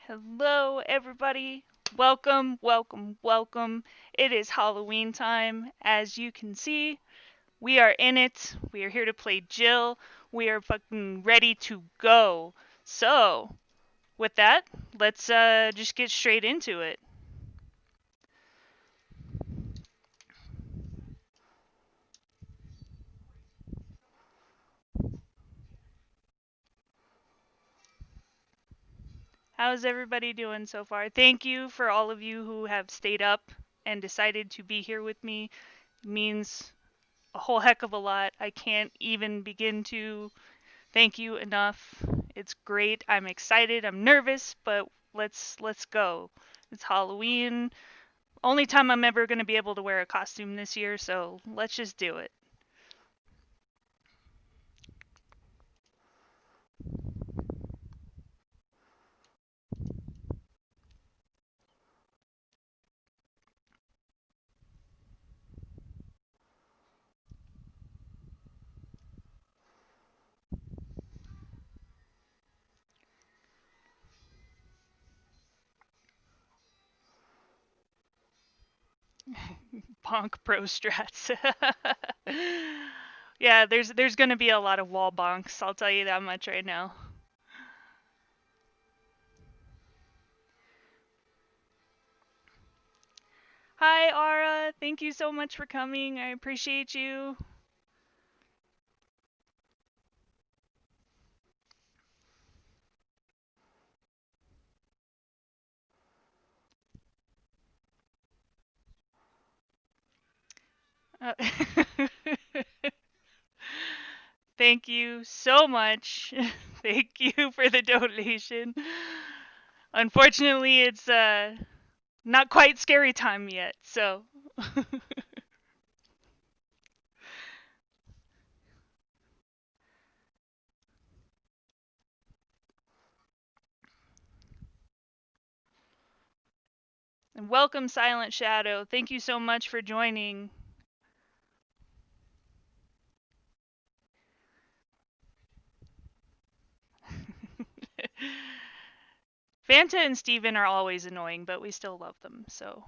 Hello, everybody. Welcome, welcome, welcome. It is Halloween time. As you can see, we are in it. We are here to play Jill. We are fucking ready to go. So, with that, let's just get straight into it. How's everybody doing so far? Thank you for all of you who have stayed up and decided to be here with me. It means a whole heck of a lot. I can't even begin to thank you enough. It's great. I'm excited. I'm nervous, but let's go. It's Halloween. Only time I'm ever going to be able to wear a costume this year, so let's just do it. Bonk pro strats. Yeah, there's going to be a lot of wall bonks. I'll tell you that much right now. Hi, Ara. Thank you so much for coming. I appreciate you. Uh, Thank you so much. Thank you for the donation. Unfortunately, it's not quite scary time yet, so and welcome Silent Shadow. Thank you so much for joining. Fanta and Steven are always annoying, but we still love them, so.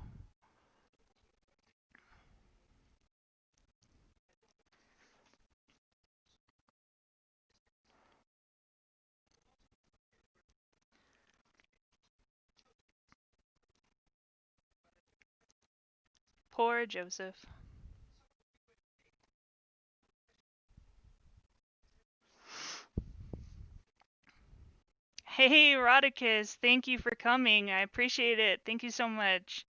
Poor Joseph. Hey, Rodicus, thank you for coming. I appreciate it. Thank you so much.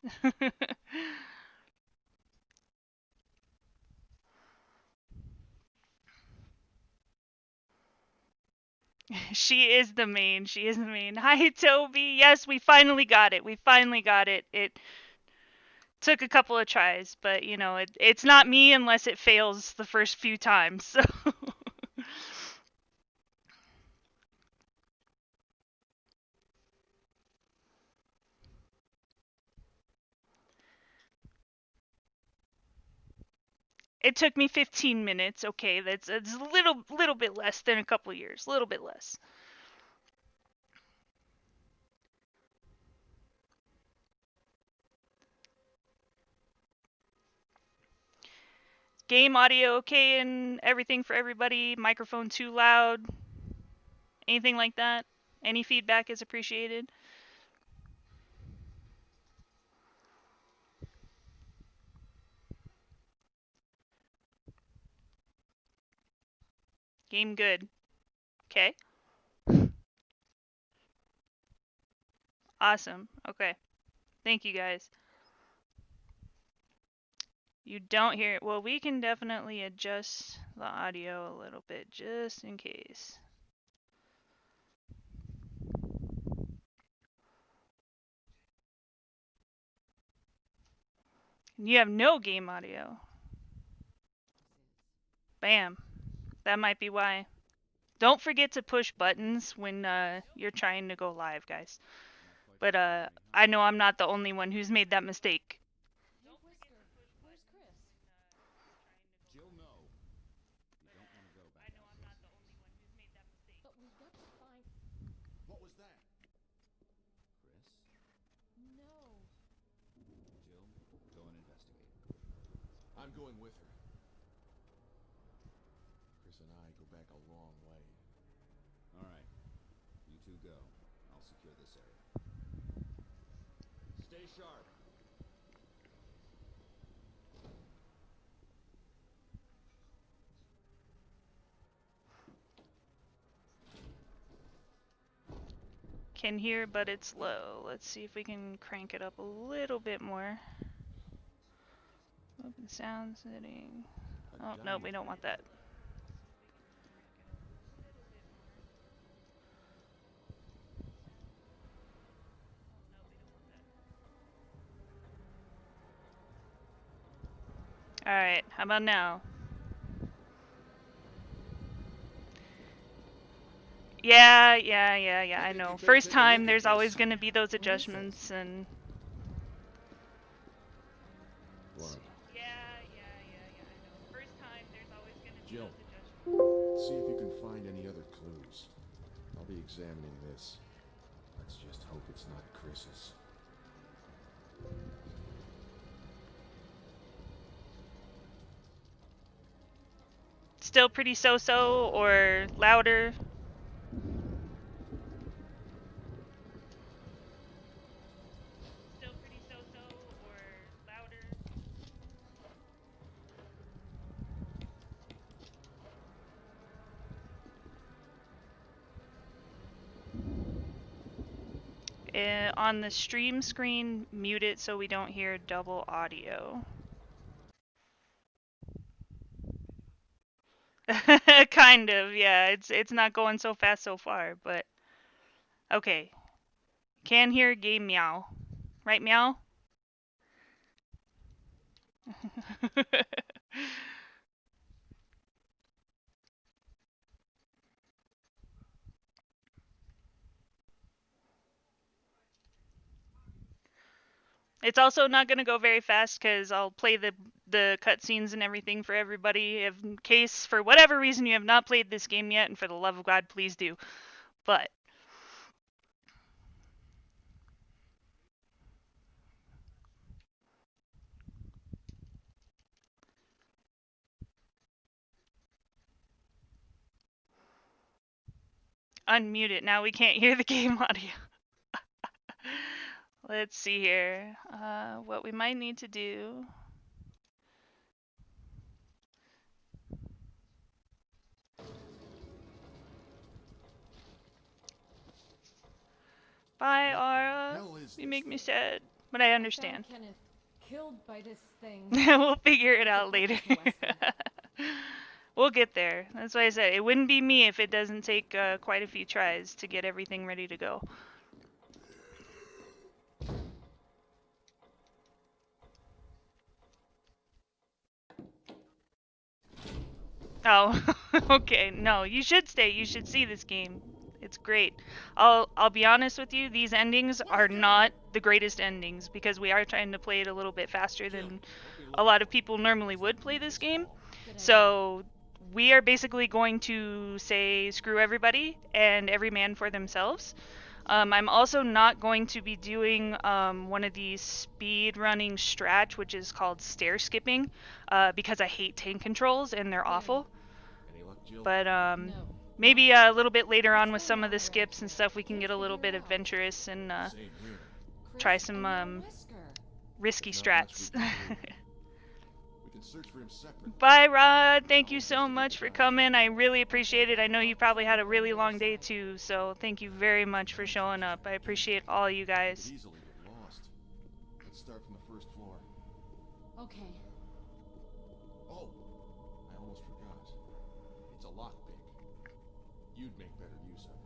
She is the main. She is the main. Hi, Toby. Yes, we finally got it. We finally got it. It took a couple of tries, but you know, it's not me unless it fails the first few times. So it took me 15 minutes. Okay, it's a little bit less than a couple years. A little bit less. Game audio okay and everything for everybody. Microphone too loud. Anything like that? Any feedback is appreciated. Game good. Okay. Awesome. Okay. Thank you guys. You don't hear it. Well, we can definitely adjust the audio a little bit just in case. You have no game audio. Bam. That might be why. Don't forget to push buttons when you're trying to go live, guys. But I know I'm not the only one who's made that mistake. I'm going with her. Chris and I go back a long way. All right. You two go. I'll secure this area. Stay sharp. Can hear, but it's low. Let's see if we can crank it up a little bit more. Open sound setting. Oh, no, we don't want that. Alright, how about now? Yeah, I know. First time, there's always going to be those adjustments and... What? Yeah, I know. First time, there's always going to be Jill, those adjustments. see if you can find any other clues. I'll be examining this. Let's just hope it's not Chris's. Still pretty so-so or louder? Still pretty so-so or louder? On the stream screen, mute it so we don't hear double audio. Kind of, yeah. It's not going so fast so far, but okay. Can hear game meow. Right, meow? It's also not going to go very fast because I'll play the cutscenes and everything for everybody in case, for whatever reason, you have not played this game yet, and for the love of God, please do. But... unmute it. Now we can't hear the game audio. Let's see here. What we might need to do... Bye, Ara. You make me sad, but I understand. I found Kenneth killed by this thing. We'll figure it out later. We'll get there. That's why I said it wouldn't be me if it doesn't take quite a few tries to get everything ready to go. Oh, okay. No, you should stay. You should see this game. It's great. I'll be honest with you, these endings are not the greatest endings because we are trying to play it a little bit faster than a lot of people normally would play this game. So we are basically going to say screw everybody and every man for themselves. I'm also not going to be doing one of these speed running strats, which is called stair skipping, because I hate tank controls and they're awful. Any luck, Jill? But maybe a little bit later on with some of the skips and stuff, we can get a little bit adventurous and Same here. try some risky strats. We can search for him separately. Bye, Rod. Thank you so much for coming. I really appreciate it. I know you probably had a really long day too, so thank you very much for showing up. I appreciate all you guys. Could easily get lost. Let's start from the first floor. Okay. Oh, I almost forgot. It's a lockpick. You'd make better use of it.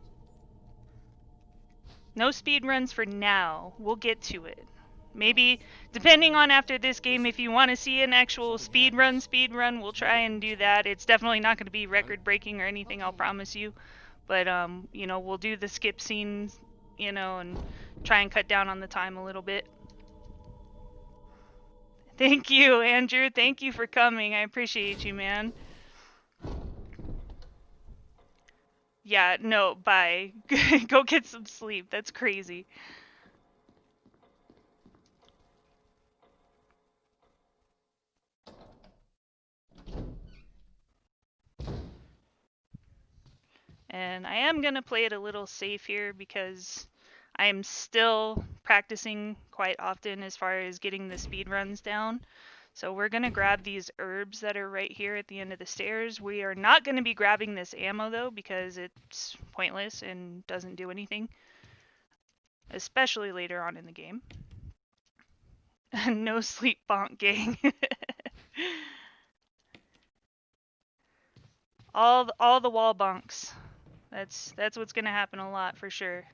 No speed runs for now. We'll get to it. Maybe, depending on after this game, if you want to see an actual speed run, we'll try and do that. It's definitely not going to be record-breaking or anything, I'll promise you. But, you know, we'll do the skip scenes, you know, and try and cut down on the time a little bit. Thank you, Andrew. Thank you for coming. I appreciate you, man. Yeah, no, bye. Go get some sleep. That's crazy. And I am going to play it a little safe here because I am still practicing quite often as far as getting the speed runs down. So we're going to grab these herbs that are right here at the end of the stairs. We are not going to be grabbing this ammo though because it's pointless and doesn't do anything, especially later on in the game. No sleep bonk gang. all the wall bonks. That's what's going to happen a lot for sure.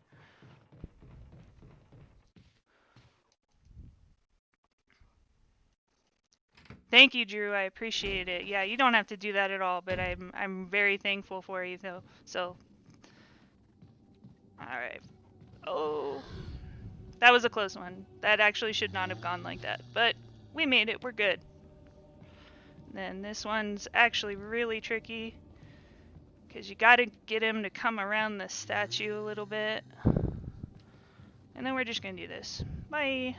Thank you, Drew. I appreciate it. Yeah, you don't have to do that at all, but I'm very thankful for you though. So, all right. Oh, that was a close one. That actually should not have gone like that, but we made it. We're good. Then this one's actually really tricky because you got to get him to come around the statue a little bit, and then we're just gonna do this. Bye.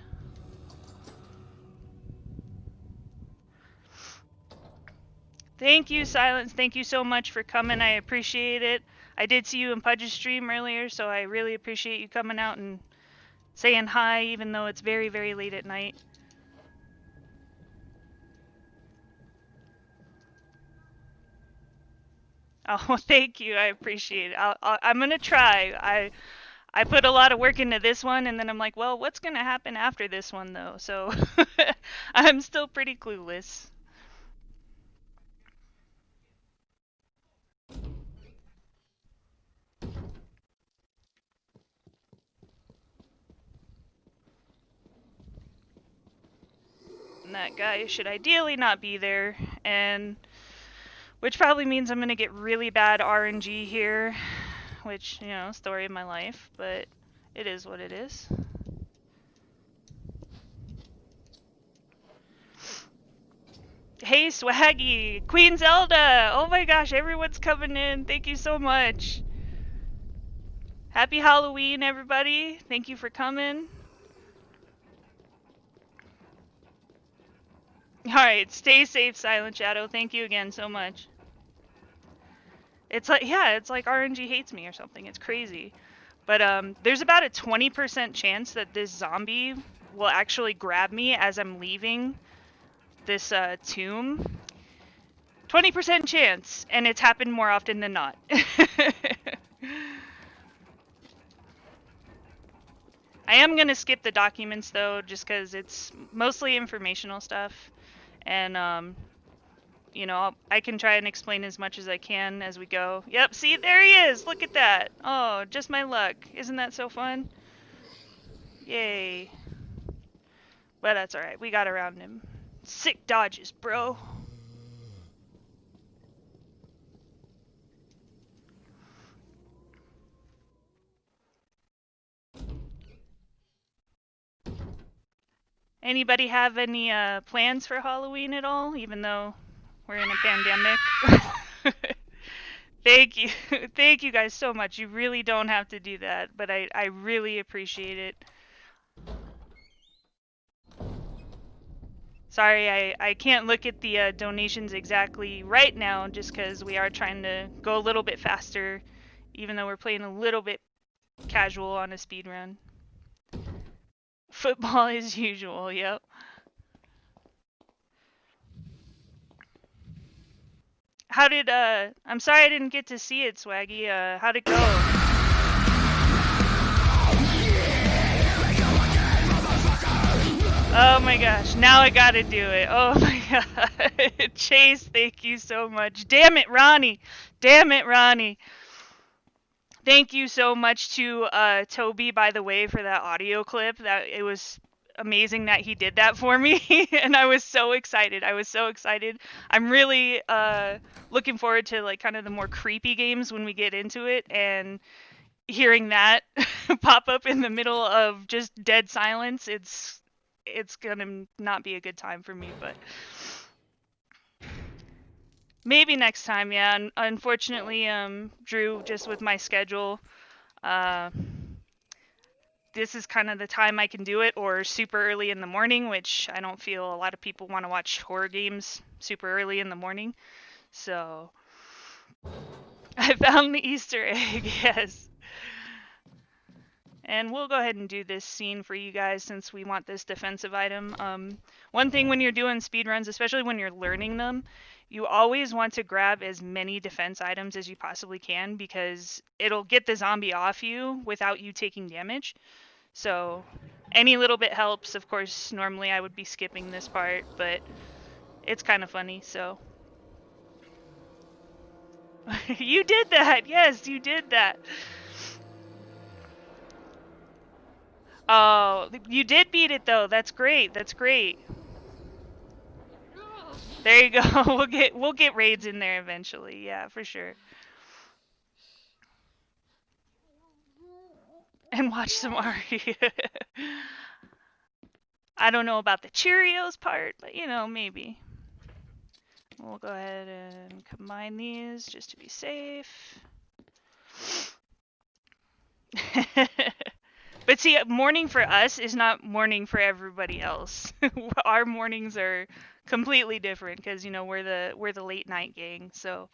Thank you, Silence. Thank you so much for coming. I appreciate it. I did see you in Pudge's stream earlier, so I really appreciate you coming out and saying hi, even though it's very, very late at night. Oh, thank you. I appreciate it. I'm gonna try. I put a lot of work into this one, and then I'm like, well, what's gonna happen after this one, though? So I'm still pretty clueless. And that guy should ideally not be there, and which probably means I'm gonna get really bad RNG here, which, you know, story of my life, but it is what it is. Hey, Swaggy! Queen Zelda! Oh my gosh, everyone's coming in. Thank you so much. Happy Halloween, everybody. Thank you for coming. Alright, stay safe, Silent Shadow. Thank you again so much. It's like, yeah, it's like RNG hates me or something. It's crazy. But there's about a 20% chance that this zombie will actually grab me as I'm leaving this tomb. 20% chance, and it's happened more often than not. I am going to skip the documents though, just because it's mostly informational stuff. And, you know, I can try and explain as much as I can as we go. Yep, see, there he is! Look at that! Oh, just my luck. Isn't that so fun? Yay. But that's alright, we got around him. Sick dodges, bro. Anybody have any plans for Halloween at all, even though we're in a pandemic? Thank you. Thank you guys so much. You really don't have to do that, but I really appreciate it. Sorry, I can't look at the donations exactly right now just because we are trying to go a little bit faster, even though we're playing a little bit casual on a speed run. Football as usual, yep. How did, I'm sorry I didn't get to see it, Swaggy. How'd it go? Oh my gosh, now I gotta do it. Oh my god. Chase, thank you so much. Damn it, Ronnie. Damn it, Ronnie. Thank you so much to Toby, by the way, for that audio clip. That it was amazing that he did that for me, and I was so excited. I was so excited. I'm really looking forward to like kind of the more creepy games when we get into it, and hearing that pop up in the middle of just dead silence, it's gonna not be a good time for me, but maybe next time, yeah. Unfortunately, Drew, just with my schedule, this is kind of the time I can do it, or super early in the morning, which I don't feel a lot of people want to watch horror games super early in the morning. So, I found the Easter egg, yes. And we'll go ahead and do this scene for you guys since we want this defensive item. One thing when you're doing speedruns, especially when you're learning them, you always want to grab as many defense items as you possibly can because it'll get the zombie off you without you taking damage. So any little bit helps. Of course, normally I would be skipping this part, but it's kind of funny, so. You did that! Yes, you did that! Oh, you did beat it though. That's great. That's great. There you go. We'll get raids in there eventually. Yeah, for sure. And watch some RE. I don't know about the Cheerios part, but you know, maybe. We'll go ahead and combine these just to be safe. But see, morning for us is not morning for everybody else. Our mornings are completely different because you know we're the late night gang. So,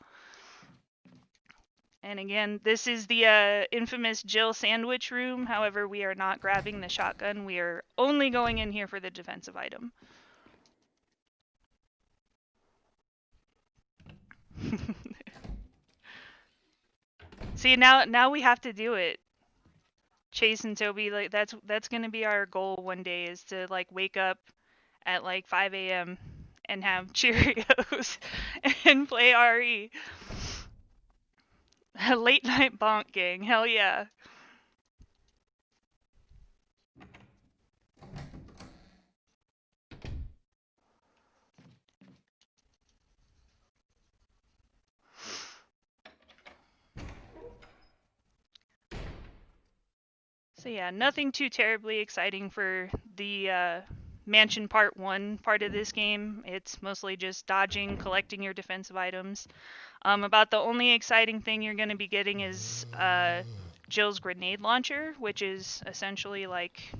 and again, this is the infamous Jill sandwich room. However, we are not grabbing the shotgun. We are only going in here for the defensive item. See, now we have to do it. Chase and Toby, like that's gonna be our goal one day is to like wake up at like 5 a.m. and have Cheerios and play RE. Late night bonk gang, hell yeah. So yeah, nothing too terribly exciting for the Mansion Part 1 part of this game. It's mostly just dodging, collecting your defensive items. About the only exciting thing you're going to be getting is Jill's grenade launcher, which is essentially like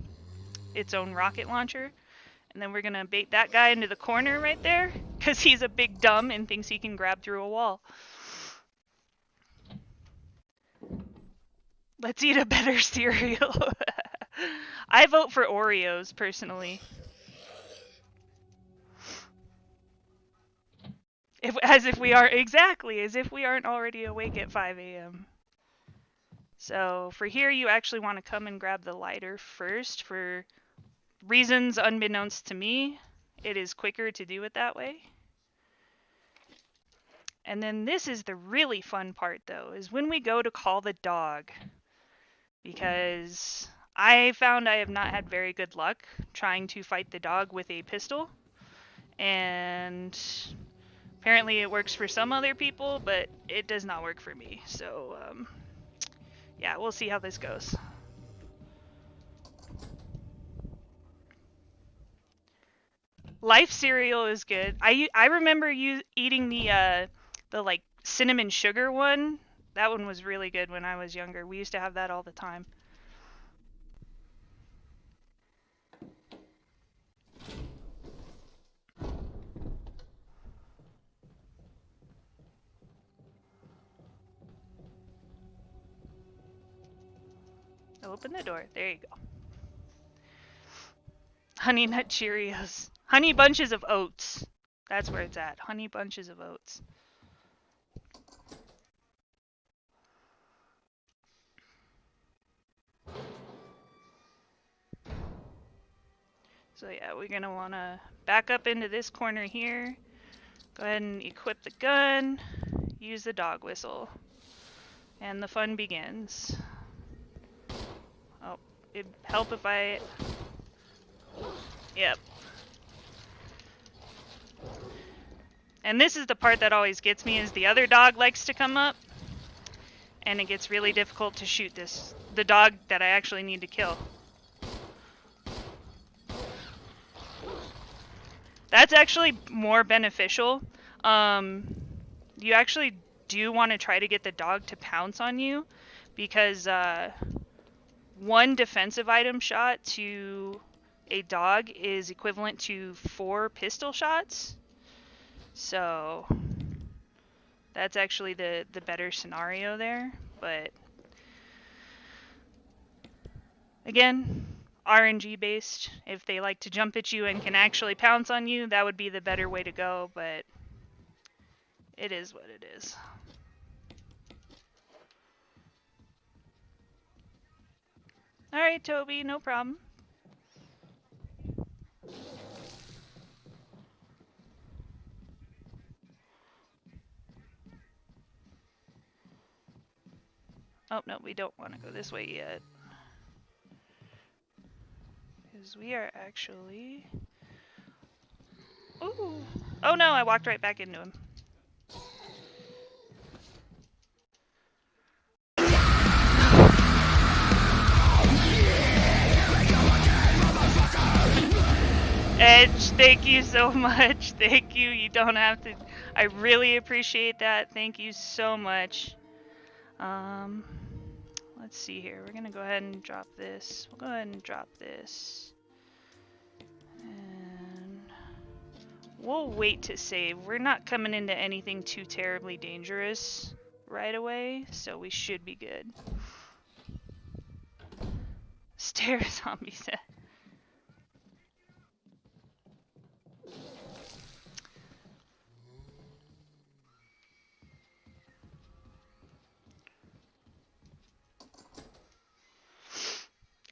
its own rocket launcher. And then we're going to bait that guy into the corner right there, because he's a big dumb and thinks he can grab through a wall. Let's eat a better cereal. I vote for Oreos, personally. As if we aren't already awake at 5 a.m. So for here, you actually want to come and grab the lighter first. For reasons unbeknownst to me, it is quicker to do it that way. And then this is the really fun part, though, is when we go to call the dog. Because I found I have not had very good luck trying to fight the dog with a pistol. And apparently it works for some other people, but it does not work for me. So, yeah, we'll see how this goes. Life cereal is good. I remember you eating the like cinnamon sugar one. That one was really good when I was younger. We used to have that all the time. Open the door. There you go. Honey Nut Cheerios. Honey Bunches of Oats. That's where it's at. Honey Bunches of Oats. So yeah, we're going to want to back up into this corner here. Go ahead and equip the gun. Use the dog whistle. And the fun begins. Oh, it'd help if I... Yep. And this is the part that always gets me, is the other dog likes to come up. And it gets really difficult to shoot the dog that I actually need to kill. That's actually more beneficial. You actually do want to try to get the dog to pounce on you, because one defensive item shot to a dog is equivalent to 4 pistol shots. So That's actually the better scenario there, but again, RNG based. If they like to jump at you and can actually pounce on you, that would be the better way to go, but it is what it is. Alright, Toby, no problem. Oh, no, we don't want to go this way yet. Because we are actually... Ooh! Oh no, I walked right back into him. Edge, thank you so much. Thank you. You don't have to. I really appreciate that. Thank you so much. Let's see here. We're gonna go ahead and drop this. We'll go ahead and drop this. And we'll wait to save. We're not coming into anything too terribly dangerous right away, so we should be good. Stare zombie set.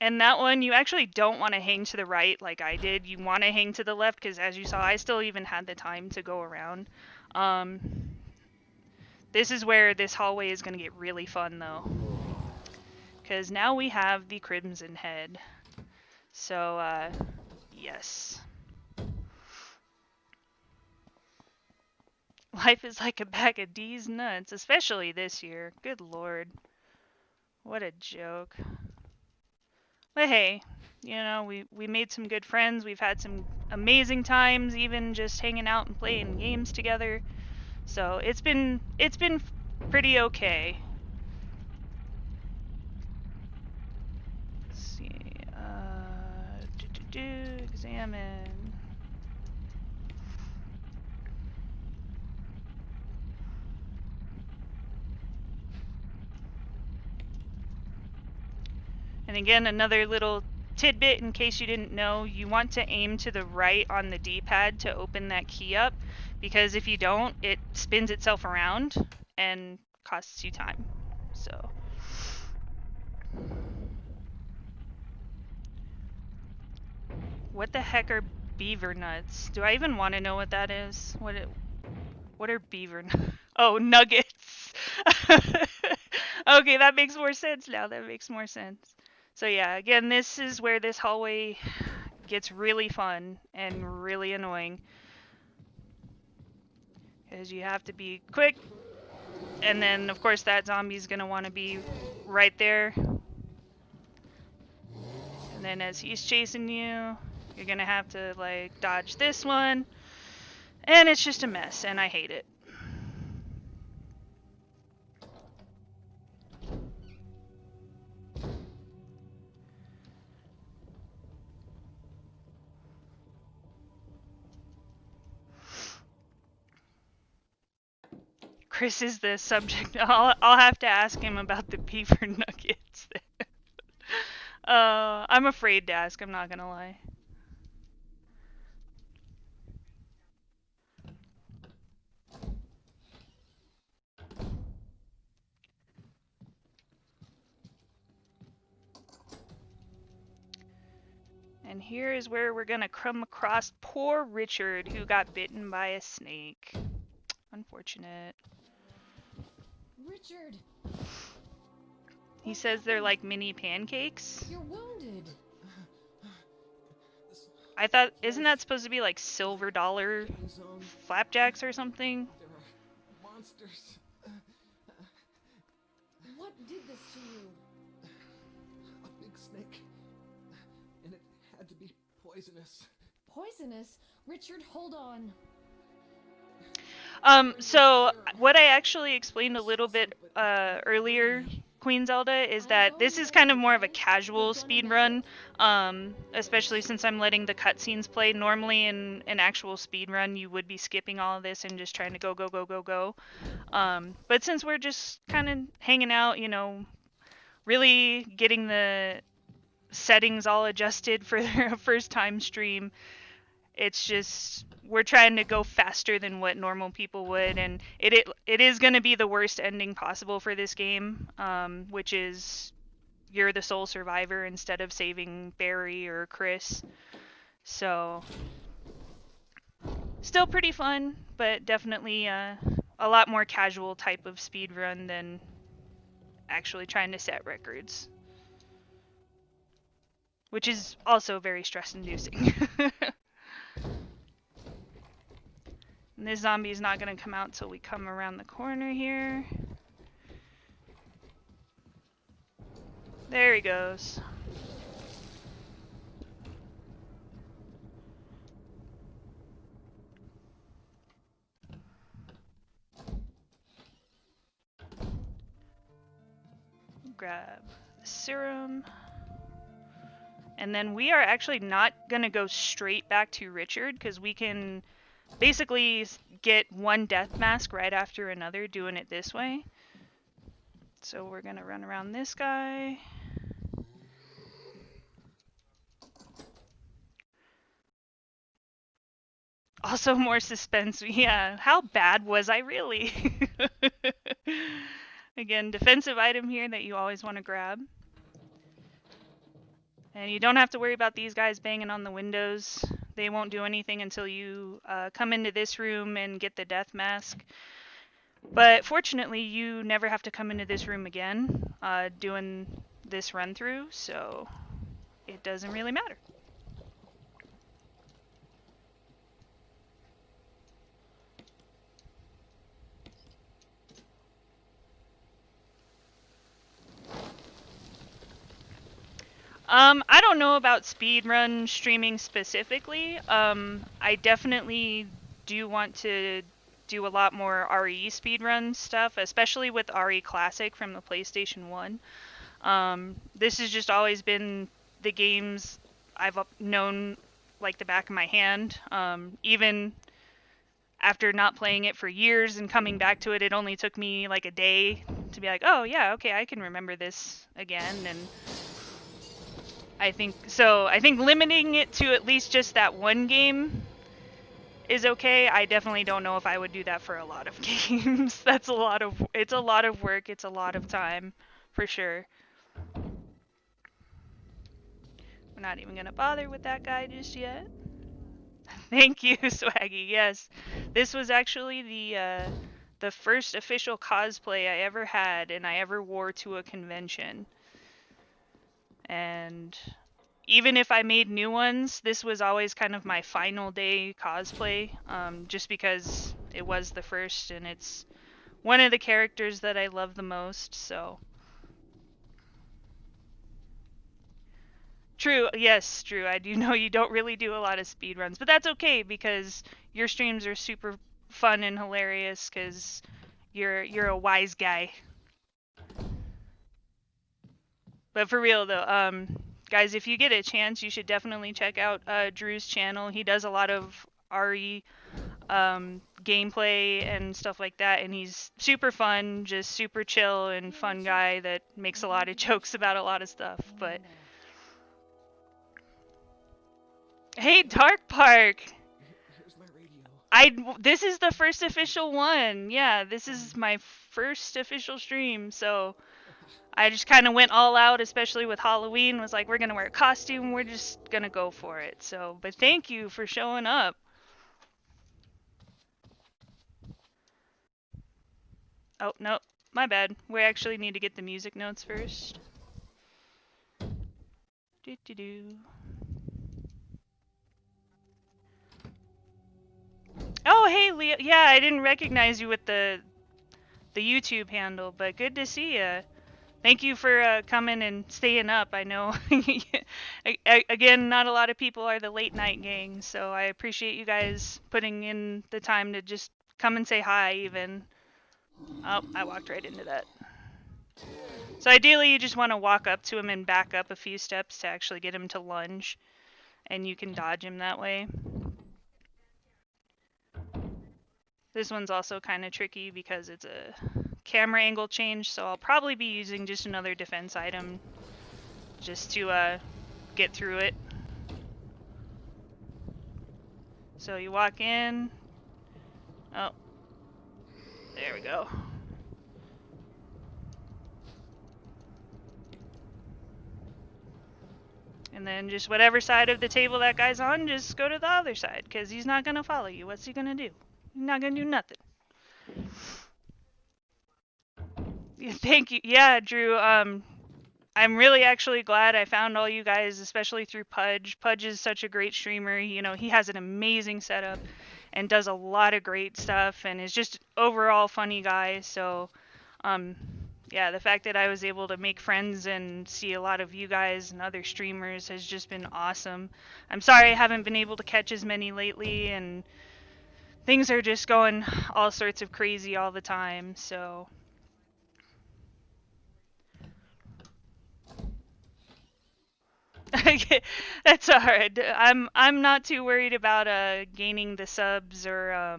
And that one, you actually don't want to hang to the right like I did. You want to hang to the left because, as you saw, I still even had the time to go around. This is where this hallway is going to get really fun, though. Because now we have the Crimson Head. So, yes. Life is like a bag of D's nuts, especially this year. Good lord. What a joke. But hey, you know, we made some good friends. We've had some amazing times, even just hanging out and playing games together. So it's been pretty okay. Let's see. Examine. And again, another little tidbit in case you didn't know, you want to aim to the right on the D-pad to open that key up, because if you don't, it spins itself around and costs you time. So what the heck are beaver nuts? Do I even want to know what that is? What are beaver nuts? Oh, nuggets. Okay, that makes more sense now. That makes more sense. So yeah, again, this is where this hallway gets really fun and really annoying. Because you have to be quick, and then of course that zombie's gonna want to be right there. And then as he's chasing you, you're gonna have to like dodge this one. And it's just a mess, and I hate it. Chris is the subject. I'll have to ask him about the beaver nuggets. I'm afraid to ask, I'm not gonna lie. And here is where we're gonna come across poor Richard, who got bitten by a snake. Unfortunate. Richard, He says they're like mini pancakes. you're wounded. I thought, isn't that supposed to be like silver dollar flapjacks or something? There are monsters. What did this to you? A big snake. And it had to be poisonous. Poisonous? Richard, hold on. So what I actually explained a little bit earlier Queen Zelda is that this is kind of more of a casual speed run, especially since I'm letting the cutscenes play. Normally in an actual speed run, you would be skipping all of this and just trying to go, go, go, go, go. But since we're just kind of hanging out, you know, really getting the settings all adjusted for their first time stream, it's just we're trying to go faster than what normal people would, and it is going to be the worst ending possible for this game, which is you're the sole survivor instead of saving Barry or Chris. So still pretty fun, but definitely a lot more casual type of speed run than actually trying to set records, which is also very stress inducing. And this zombie is not going to come out till we come around the corner here. There he goes. Grab the serum. And then we are actually not going to go straight back to Richard, because we can basically get one death mask right after another doing it this way. So we're going to run around this guy. Also more suspense. Yeah, how bad was I really? Again, defensive item here that you always want to grab. And you don't have to worry about these guys banging on the windows. They won't do anything until you come into this room and get the death mask. But fortunately, you never have to come into this room again doing this run through, so it doesn't really matter. I don't know about speedrun streaming specifically. I definitely do want to do a lot more RE speedrun stuff, especially with RE Classic from the PlayStation 1. This has just always been the games I've known like the back of my hand. Even after not playing it for years and coming back to it, it only took me like a day to be like, oh yeah, okay, I can remember this again. And I think limiting it to at least just that one game is okay. I definitely don't know if I would do that for a lot of games. It's a lot of work, it's a lot of time, for sure. We're not even gonna bother with that guy just yet. Thank you, Swaggy. Yes, this was actually the first official cosplay I ever had and I ever wore to a convention. And even if I made new ones, this was always kind of my final day cosplay, just because it was the first and it's one of the characters that I love the most, so. True, yes, true. I do know you don't really do a lot of speedruns, but that's okay because your streams are super fun and hilarious because you're a wise guy. But for real though, guys, if you get a chance, you should definitely check out Drew's channel. He does a lot of RE gameplay and stuff like that, and he's super fun, just super chill and fun guy that makes a lot of jokes about a lot of stuff. But hey, Dark Park! Here's my radio. This is the first official one. Yeah, this is my first official stream, so I just kind of went all out, especially with Halloween. Was like, we're gonna wear a costume. We're just gonna go for it. So, but thank you for showing up. Oh no, my bad. We actually need to get the music notes first. Do do do. Oh hey, Leo. Yeah, I didn't recognize you with the YouTube handle, but good to see you. Thank you for coming and staying up. I know, again, not a lot of people are the late night gang, so I appreciate you guys putting in the time to just come and say hi even. Oh, I walked right into that. So ideally you just want to walk up to him and back up a few steps to actually get him to lunge, and you can dodge him that way. This one's also kind of tricky because it's a camera angle change, so I'll probably be using just another defense item just to get through it. So you walk in. Oh, there we go. And then just whatever side of the table that guy's on, just go to the other side, because he's not going to follow you. What's he going to do? He's not going to do nothing. Thank you. Yeah, Drew. I'm really actually glad I found all you guys, especially through Pudge. Pudge is such a great streamer. You know, he has an amazing setup and does a lot of great stuff and is just overall funny guy. So, yeah, the fact that I was able to make friends and see a lot of you guys and other streamers has just been awesome. I'm sorry I haven't been able to catch as many lately, and things are just going all sorts of crazy all the time, so... That's alright. I'm not too worried about gaining the subs or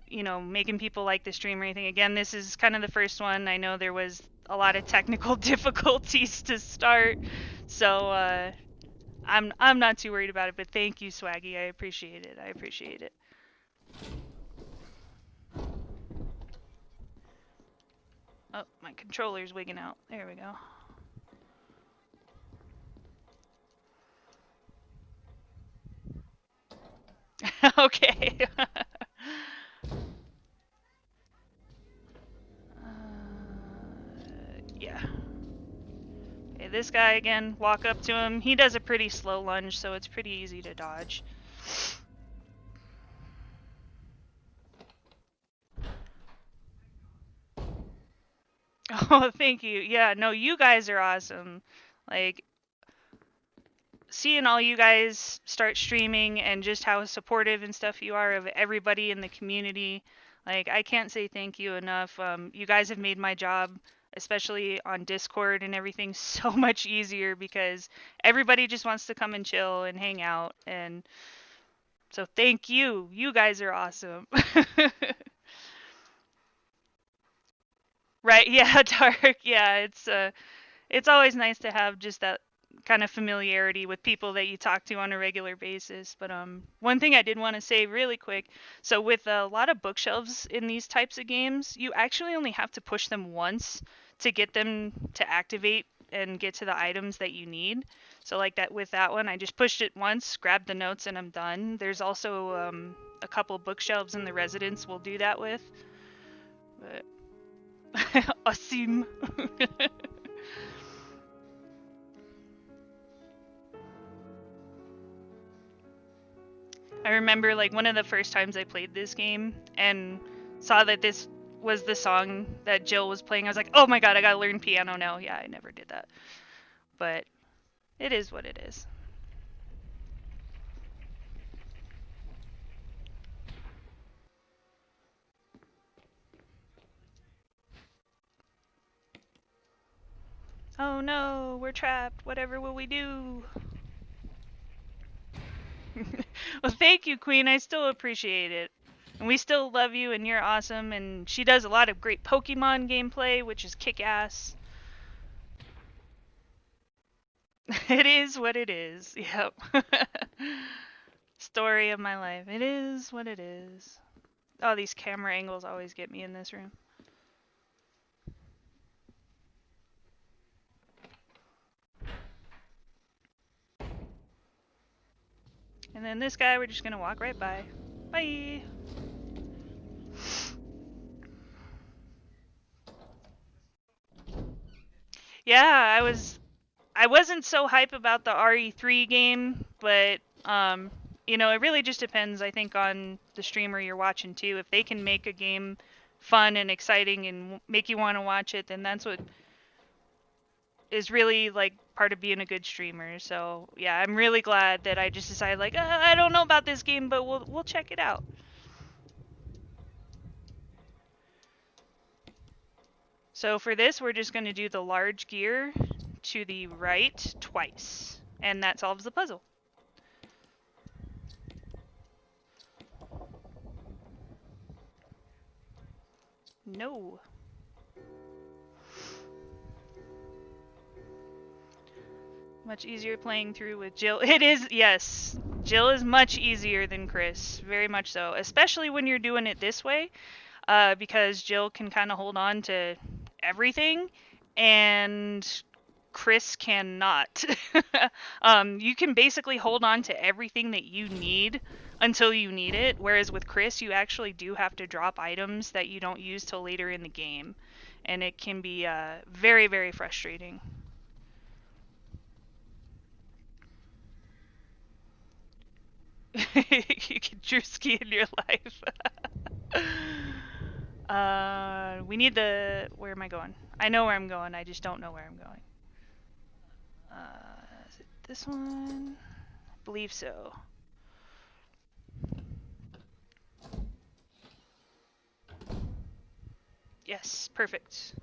you know, making people like the stream or anything. Again, this is kind of the first one. I know there was a lot of technical difficulties to start, so I'm not too worried about it. But thank you, Swaggy. I appreciate it. I appreciate it. Oh, my controller's wigging out. There we go. Okay. Yeah. Okay, this guy again, walk up to him. He does a pretty slow lunge, so it's pretty easy to dodge. Oh, thank you. Yeah, no, you guys are awesome. Like, seeing all you guys start streaming and just how supportive and stuff you are of everybody in the community, like, I can't say thank you enough. You guys have made my job, especially on Discord and everything, so much easier because everybody just wants to come and chill and hang out, and so thank you. You guys are awesome. Right, yeah, Dark. Yeah, it's always nice to have just that kind of familiarity with people that you talk to on a regular basis. But one thing I did want to say really quick, so with a lot of bookshelves in these types of games, you actually only have to push them once to get them to activate and get to the items that you need. So like that with that one, I just pushed it once, grabbed the notes, and I'm done. There's also a couple bookshelves in the residence we'll do that with. But Awesome. I remember like one of the first times I played this game and saw that this was the song that Jill was playing. I was like, oh my god, I gotta learn piano now. Yeah, I never did that. But it is what it is. Oh no, we're trapped. Whatever will we do? Well, thank you, Queen. I still appreciate it. And we still love you, and you're awesome. And she does a lot of great Pokemon gameplay, which is kick-ass. It is what it is. Yep. Story of my life. It is what it is. Oh, these camera angles always get me in this room. And then this guy, we're just gonna walk right by. Bye! Yeah, I wasn't so hype about the RE3 game, but you know, it really just depends, I think, on the streamer you're watching too. If they can make a game fun and exciting and make you want to watch it, then that's what is really like part of being a good streamer. So yeah, I'm really glad that I just decided like I don't know about this game, but we'll check it out. So for this, we're just going to do the large gear to the right twice, and that solves the puzzle. No. Much easier playing through with Jill. It is, yes. Jill is much easier than Chris, very much so, especially when you're doing it this way, because Jill can kind of hold on to everything, and Chris cannot. You can basically hold on to everything that you need until you need it, whereas with Chris, you actually do have to drop items that you don't use till later in the game, and it can be very, very frustrating. You can Drewski in your life. We need the... Where am I going? I know where I'm going, I just don't know where I'm going. Is it this one? I believe so. Yes, perfect.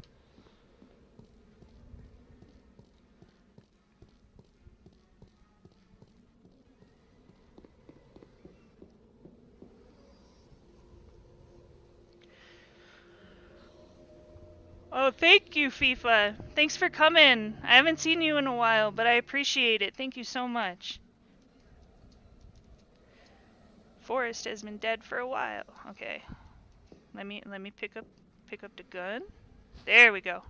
Oh, thank you, FIFA. Thanks for coming. I haven't seen you in a while, but I appreciate it. Thank you so much. Forrest has been dead for a while. Okay. Let me pick up the gun. There we go.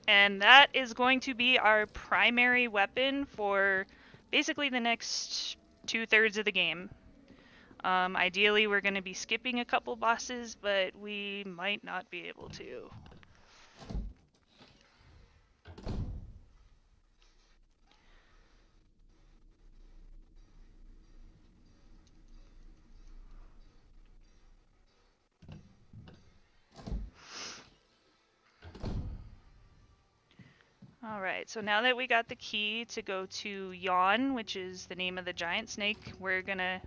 And that is going to be our primary weapon for basically the next 2/3 of the game. Ideally, we're going to be skipping a couple bosses, but we might not be able to. Alright, so now that we got the key to go to Yawn, which is the name of the giant snake, we're gonna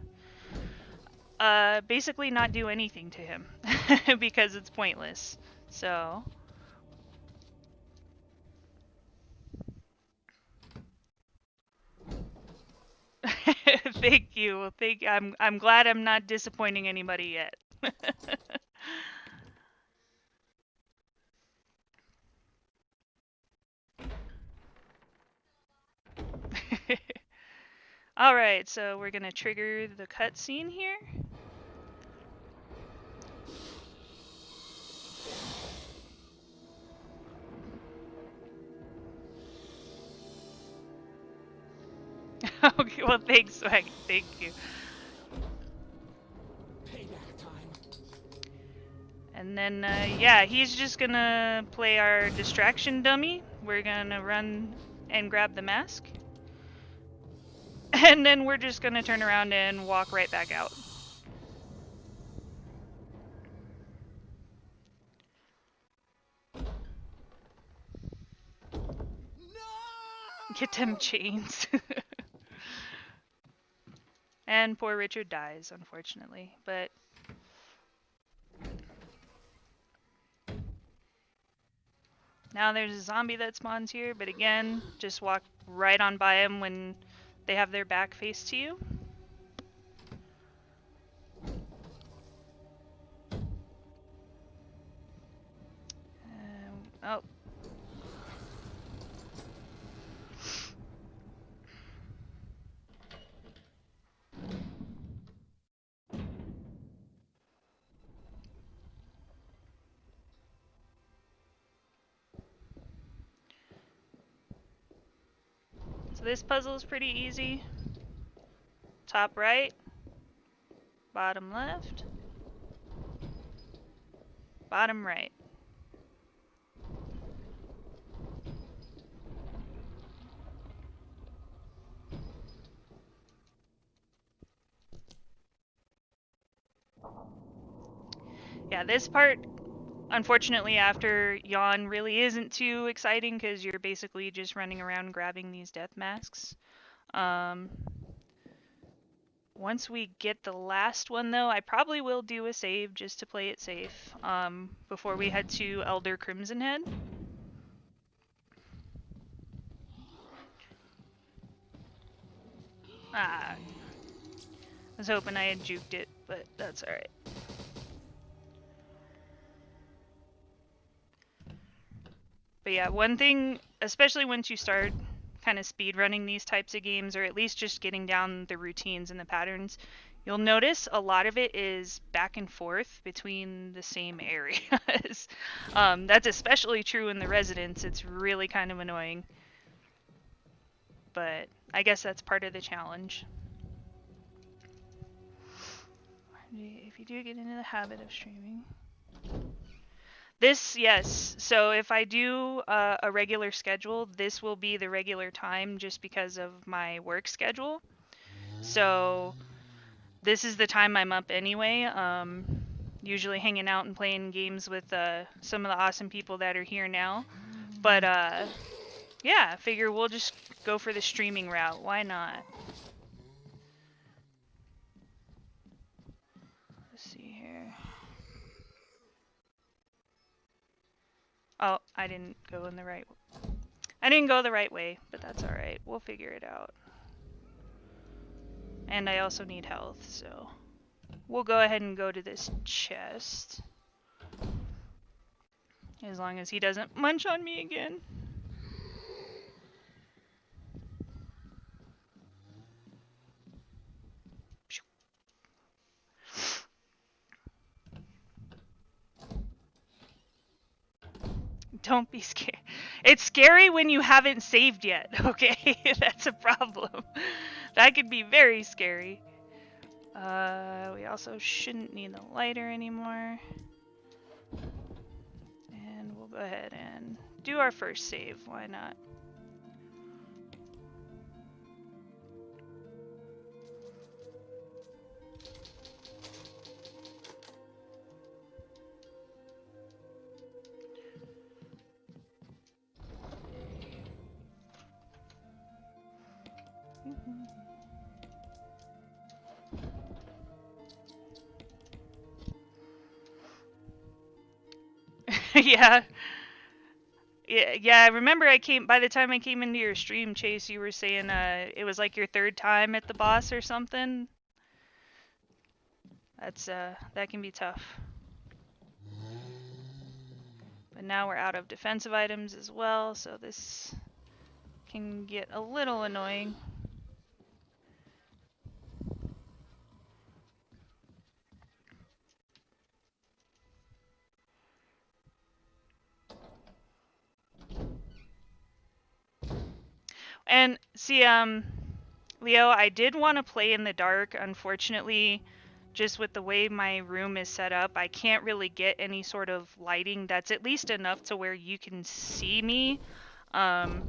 basically not do anything to him because it's pointless. So thank you. I'm glad I'm not disappointing anybody yet. Alright, so we're gonna trigger the cutscene here. Okay, well thanks, Swag. Thank you. Payback time. And then, yeah, he's just gonna play our distraction dummy. We're gonna run and grab the mask. And then we're just gonna turn around and walk right back out. No! Get them chains. And poor Richard dies, unfortunately, but... Now there's a zombie that spawns here, but again, just walk right on by him when they have their back face to you. Oh. So this puzzle is pretty easy. Top right, bottom left, bottom right. Yeah, this part, unfortunately, after Yawn really isn't too exciting because you're basically just running around grabbing these death masks. once we get the last one, though, I probably will do a save just to play it safe before we head to Elder Crimson Head. Ah, I was hoping I had juked it, but that's alright. But yeah, one thing, especially once you start kind of speed running these types of games, or at least just getting down the routines and the patterns, you'll notice a lot of it is back and forth between the same areas. That's especially true in the Residence. It's really kind of annoying. But I guess that's part of the challenge. If you do get into the habit of streaming. This, yes. So if I do a regular schedule, this will be the regular time just because of my work schedule. So this is the time I'm up anyway. Usually hanging out and playing games with some of the awesome people that are here now. But yeah, I figure we'll just go for the streaming route. Why not? Let's see here. Oh, I didn't go in the right way. I didn't go the right way, but that's alright. We'll figure it out. And I also need health, so we'll go ahead and go to this chest. As long as he doesn't munch on me again. Don't be scared. It's scary when you haven't saved yet, okay? That's a problem. That could be very scary. We also shouldn't need the lighter anymore. And we'll go ahead and do our first save. Why not? Yeah. Yeah, I remember by the time I came into your stream, Chase, you were saying it was like your third time at the boss or something. That can be tough. But now we're out of defensive items as well, so this can get a little annoying. And see, Leo, I did want to play in the dark. Unfortunately, just with the way my room is set up, I can't really get any sort of lighting that's at least enough to where you can see me. But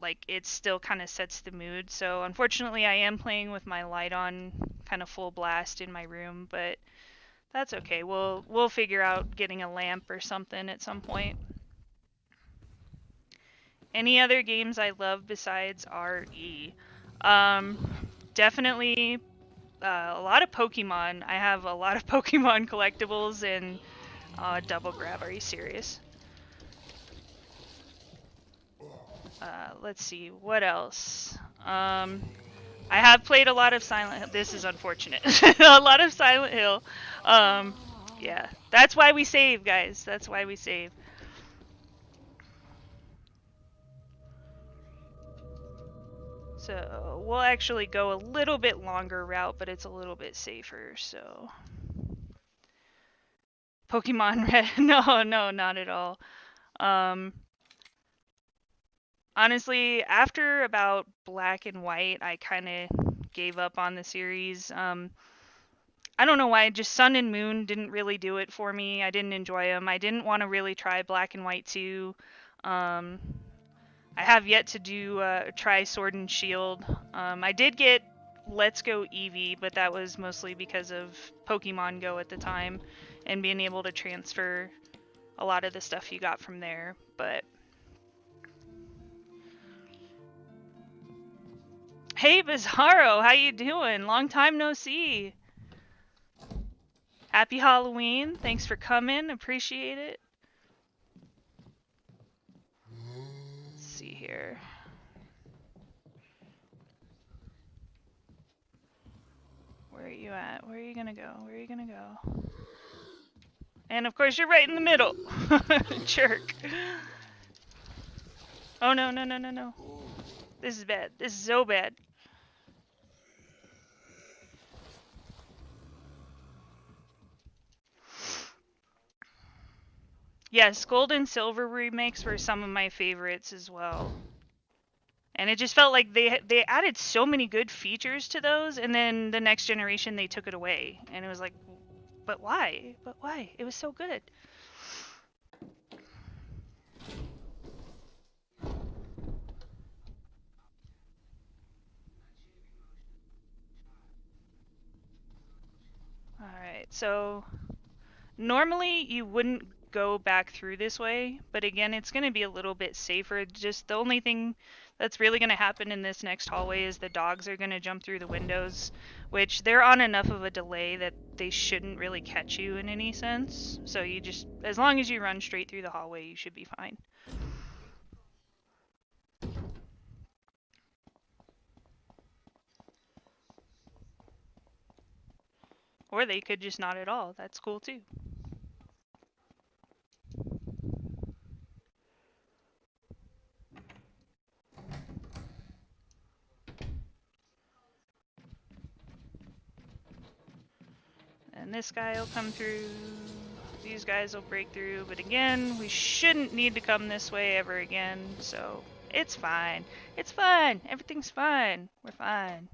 like it still kind of sets the mood. So unfortunately, I am playing with my light on kind of full blast in my room, but that's okay. We'll figure out getting a lamp or something at some point. Any other games I love besides RE? Definitely a lot of Pokemon. I have a lot of Pokemon collectibles and double grab. Are you serious? Let's see, what else? I have played a lot of Silent Hill. This is unfortunate. A lot of Silent Hill. Yeah, that's why we save, guys. That's why we save. So we'll actually go a little bit longer route, but it's a little bit safer, so. Pokemon Red, no, not at all. Honestly, after about Black and White, I kind of gave up on the series. I don't know why, just Sun and Moon didn't really do it for me. I didn't enjoy them. I didn't want to really try Black and White 2. I have yet to try Sword and Shield. I did get Let's Go Eevee, but that was mostly because of Pokemon Go at the time and being able to transfer a lot of the stuff you got from there. But Hey Bizarro, how you doing? Long time no see. Happy Halloween. Thanks for coming. Appreciate it. Let's see here. Where are you at? Where are you gonna go? Where are you gonna go? And of course you're right in the middle. Jerk. Oh no, no, no, no, no. This is bad. This is so bad. Yes, gold and silver remakes were some of my favorites as well. And it just felt like they added so many good features to those, and then the next generation they took it away, and it was like, but why? But why? It was so good. All right, so normally you wouldn't go back through this way, but again, it's going to be a little bit safer. Just the only thing that's really going to happen in this next hallway is the dogs are going to jump through the windows, which they're on enough of a delay that they shouldn't really catch you in any sense. So you just, as long as you run straight through the hallway, you should be fine. Or they could just not at all. That's cool too. And this guy will come through. These guys will break through. But again, we shouldn't need to come this way ever again. So it's fine. It's fine. Everything's fine. We're fine.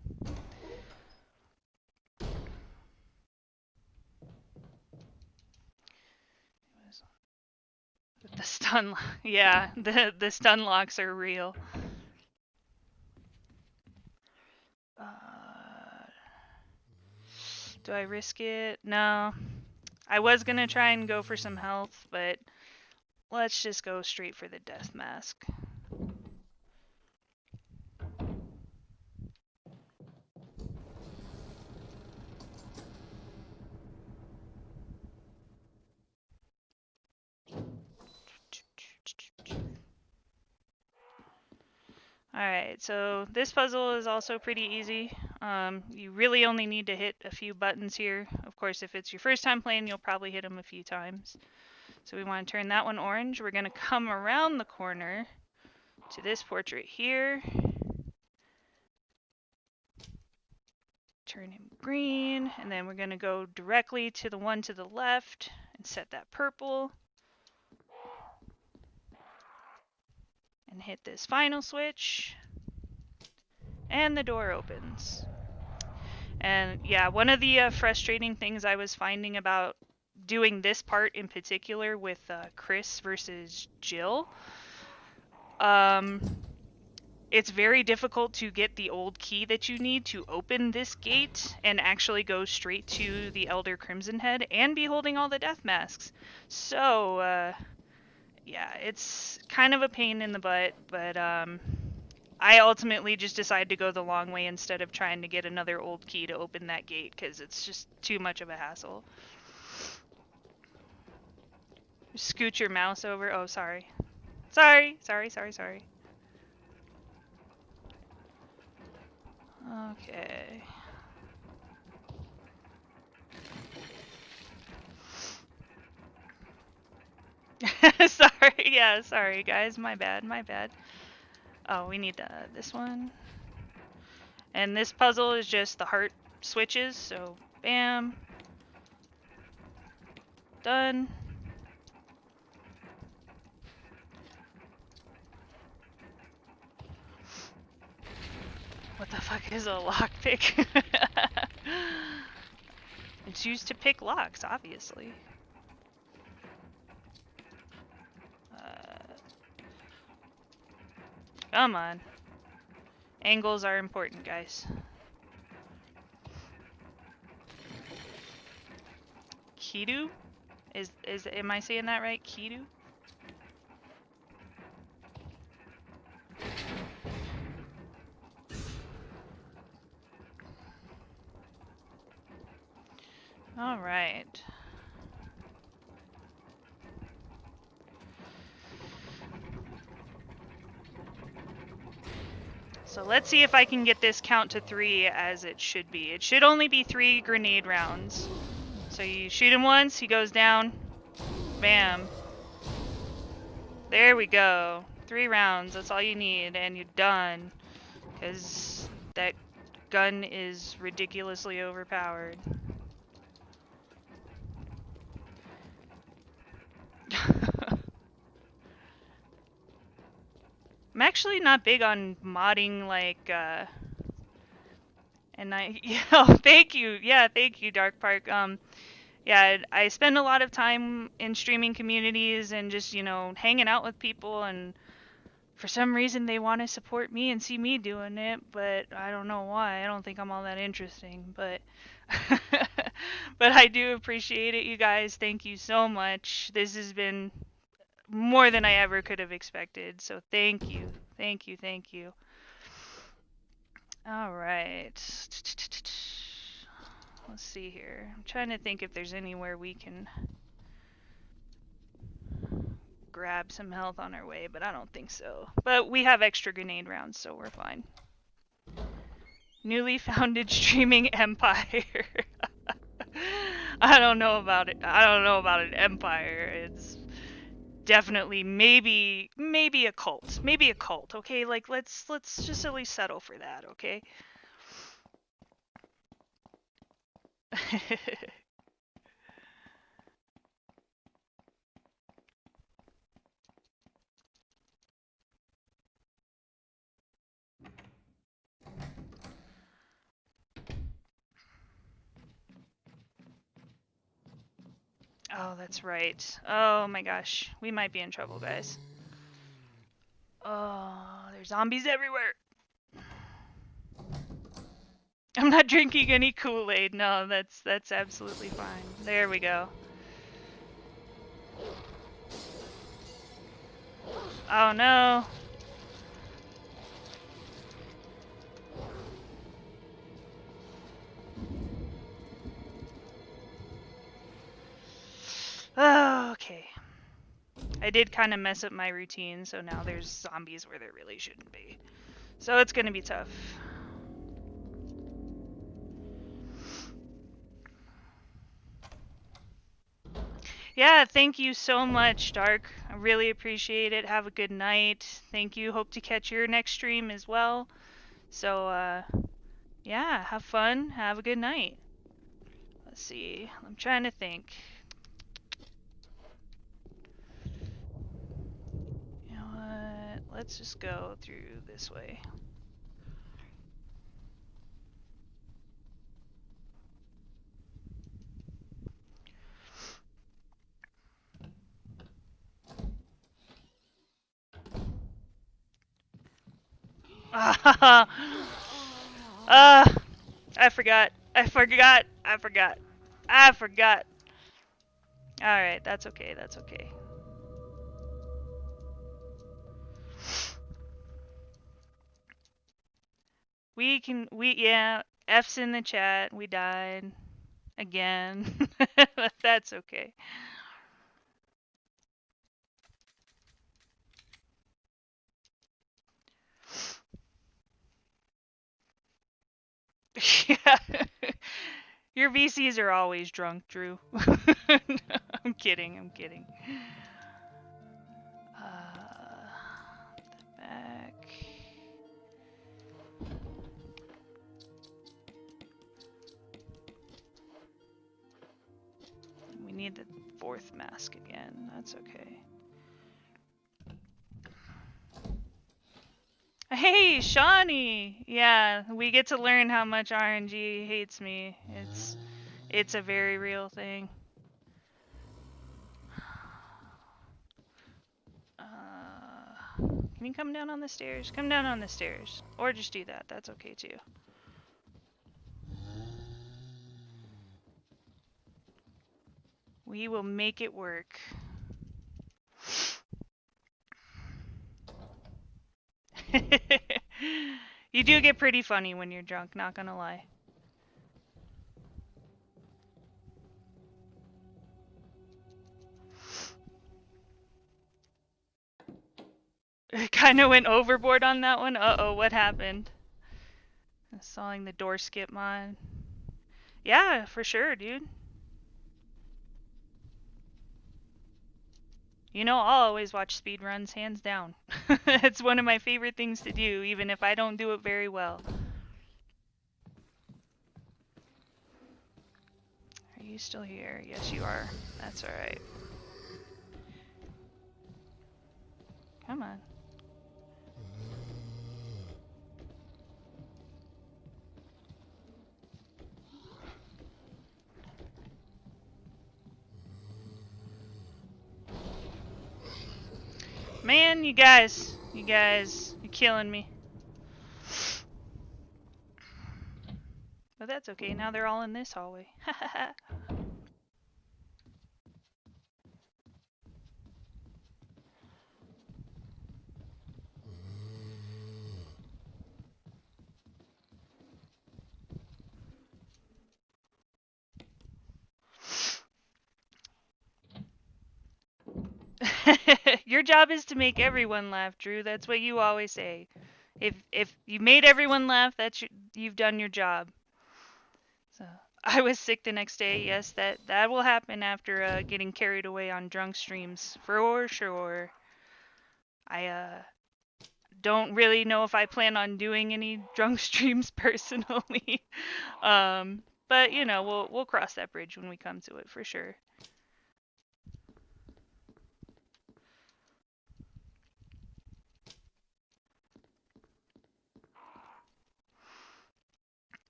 The stun, yeah, the stun locks are real. Do I risk it? No. I was gonna try and go for some health, but let's just go straight for the death mask. Alright, so this puzzle is also pretty easy. You really only need to hit a few buttons here. Of course, if it's your first time playing, you'll probably hit them a few times. So we want to turn that one orange. We're going to come around the corner to this portrait here. Turn him green, and then we're going to go directly to the one to the left and set that purple. And hit this final switch. And the door opens. And yeah, one of the frustrating things I was finding about doing this part in particular with Chris versus Jill, it's very difficult to get the old key that you need to open this gate and actually go straight to the Elder Crimson Head and be holding all the death masks. So, yeah, it's kind of a pain in the butt, but I ultimately just decided to go the long way instead of trying to get another old key to open that gate because it's just too much of a hassle. Scoot your mouse over. Oh, sorry. Sorry. Okay. Sorry guys, my bad. Oh, we need this one. And this puzzle is just the heart switches, so bam. Done. What the fuck is a lockpick? It's used to pick locks, obviously. Come on. Angles are important, guys. Kidu? Am I saying that right? Kidu? All right. So let's see if I can get this count to 3 as it should be. It should only be 3 grenade rounds. So you shoot him once, he goes down. Bam. There we go. 3 rounds, that's all you need, and you're done. Because that gun is ridiculously overpowered. I'm actually not big on modding, like, and thank you. Yeah, thank you, Dark Park. Yeah, I spend a lot of time in streaming communities and just, hanging out with people, and for some reason they want to support me and see me doing it, but I don't know why. I don't think I'm all that interesting, but but I do appreciate it, you guys. Thank you so much. This has been more than I ever could have expected, so thank you. Thank you, thank you. All right. Let's see here. I'm trying to think if there's anywhere we can grab some health on our way, but I don't think so. But we have extra grenade rounds, so we're fine. Newly founded streaming empire. I don't know about it. I don't know about an empire. It's definitely maybe a cult. Maybe a cult, okay? Like let's just at least settle for that, okay? Oh, that's right. Oh my gosh. We might be in trouble, guys. Oh, there's zombies everywhere. I'm not drinking any Kool-Aid. No, that's absolutely fine. There we go. Oh no. Oh, okay. I did kind of mess up my routine, so now there's zombies where there really shouldn't be. So it's gonna be tough. Yeah, thank you so much, Dark. I really appreciate it. Have a good night. Thank you. Hope to catch your next stream as well. So, yeah, have fun. Have a good night. Let's see. I'm trying to think. You know what? Let's just go through this way. I forgot. Alright, that's okay, that's okay. Yeah, F's in the chat, we died. Again. That's okay. Yeah. Your VCs are always drunk, Drew. I'm kidding. Back. We need the 4th mask again. That's okay. Hey, Shawnee! Yeah, we get to learn how much RNG hates me. It's a very real thing. Can you come down on the stairs? Come down on the stairs. Or just do that. That's okay too. We will make it work. You do get pretty funny when you're drunk, not gonna lie. Kind of went overboard on that one. Uh-oh, what happened? Installing the door skip mod. Yeah, for sure, dude. You know, I'll always watch speedruns, hands down. It's one of my favorite things to do, even if I don't do it very well. Are you still here? Yes, you are. That's alright. Come on. Man, you guys, you're killing me. But that's okay, now they're all in this hallway. Your job is to make everyone laugh, Drew. That's what you always say. If you made everyone laugh, you've done your job. So I was sick the next day. Yes, that will happen after getting carried away on drunk streams for sure. I don't really know if I plan on doing any drunk streams personally. But you know, we'll cross that bridge when we come to it for sure.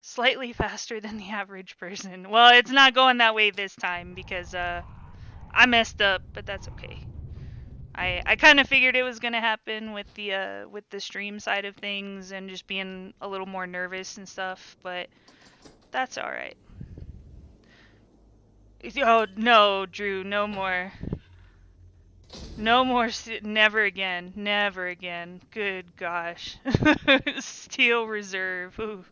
Slightly faster than the average person. Well, it's not going that way this time because I messed up, but that's okay. I kind of figured it was gonna happen with the stream side of things and just being a little more nervous and stuff, but that's all right. Oh no, Drew, no more. No more, never again, never again. Good gosh. Steel Reserve. Ooh.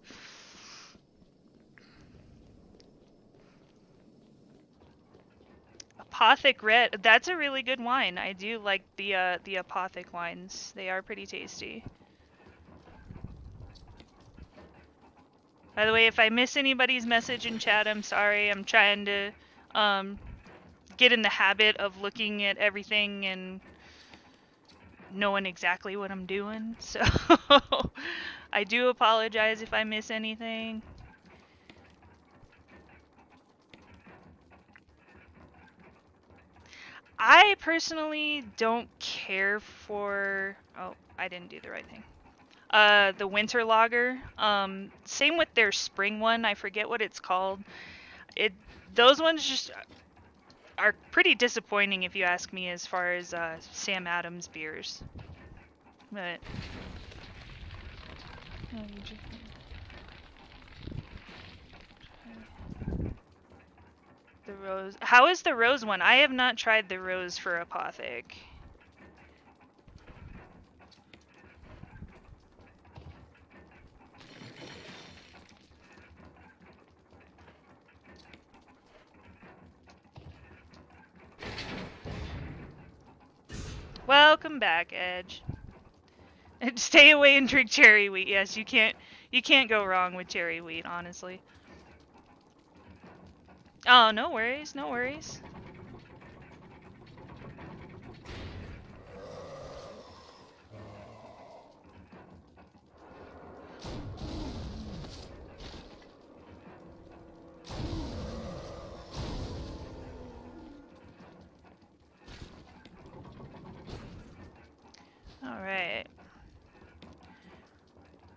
Apothic Red. That's a really good wine. I do like the Apothic wines. They are pretty tasty. By the way, if I miss anybody's message in chat, I'm sorry. I'm trying to get in the habit of looking at everything and knowing exactly what I'm doing. So I do apologize if I miss anything. I personally don't care for... Oh, I didn't do the right thing. The winter lager. Same with their spring one. I forget what it's called. Those ones just are pretty disappointing if you ask me as far as Sam Adams beers. But the rose. How is the rose one? I have not tried the rose for Apothic. Welcome back, Edge. Stay away and drink cherry wheat. Yes, you can't go wrong with cherry wheat, honestly. Oh, no worries, no worries. Alright.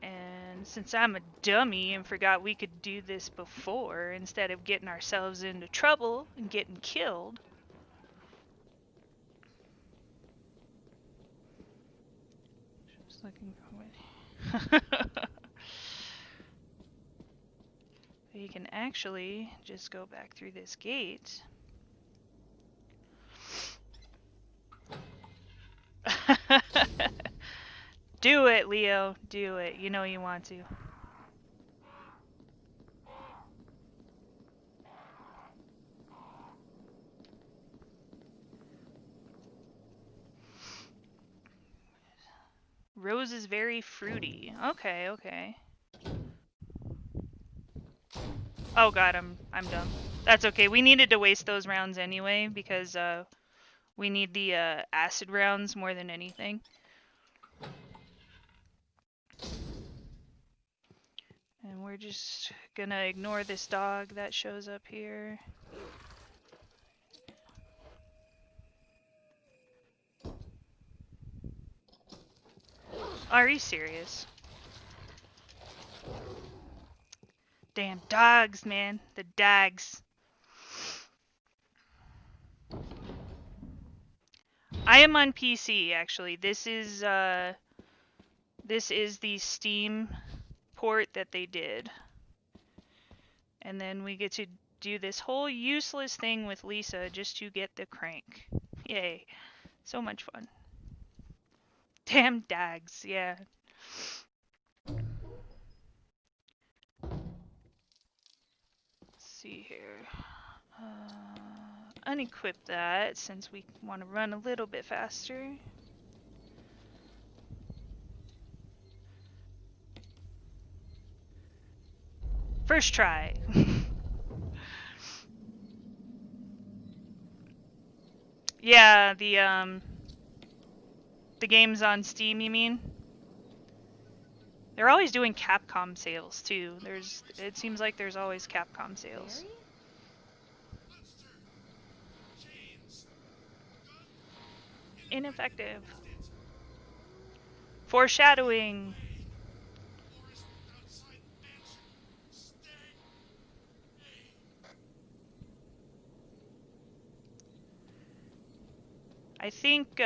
And since I'm a dummy and forgot we could do this before, instead of getting ourselves into trouble and getting killed. Just looking for you can actually just go back through this gate. Do it, Leo. Do it. You know you want to. Rose is very fruity. Okay, okay. Oh god, I'm dumb. That's okay. We needed to waste those rounds anyway because we need the acid rounds more than anything. And we're just gonna ignore this dog that shows up here. Are you serious? Damn dogs, man. The dogs. I am on PC actually. This is the Steam port that they did. And then we get to do this whole useless thing with Lisa just to get the crank. Yay. So much fun. Damn dogs, yeah. Let's see here. Unequip that since we want to run a little bit faster. First try. Yeah, the games on Steam, you mean? They're always doing Capcom sales too. It seems like there's always Capcom sales. Barry? Ineffective. Foreshadowing. I think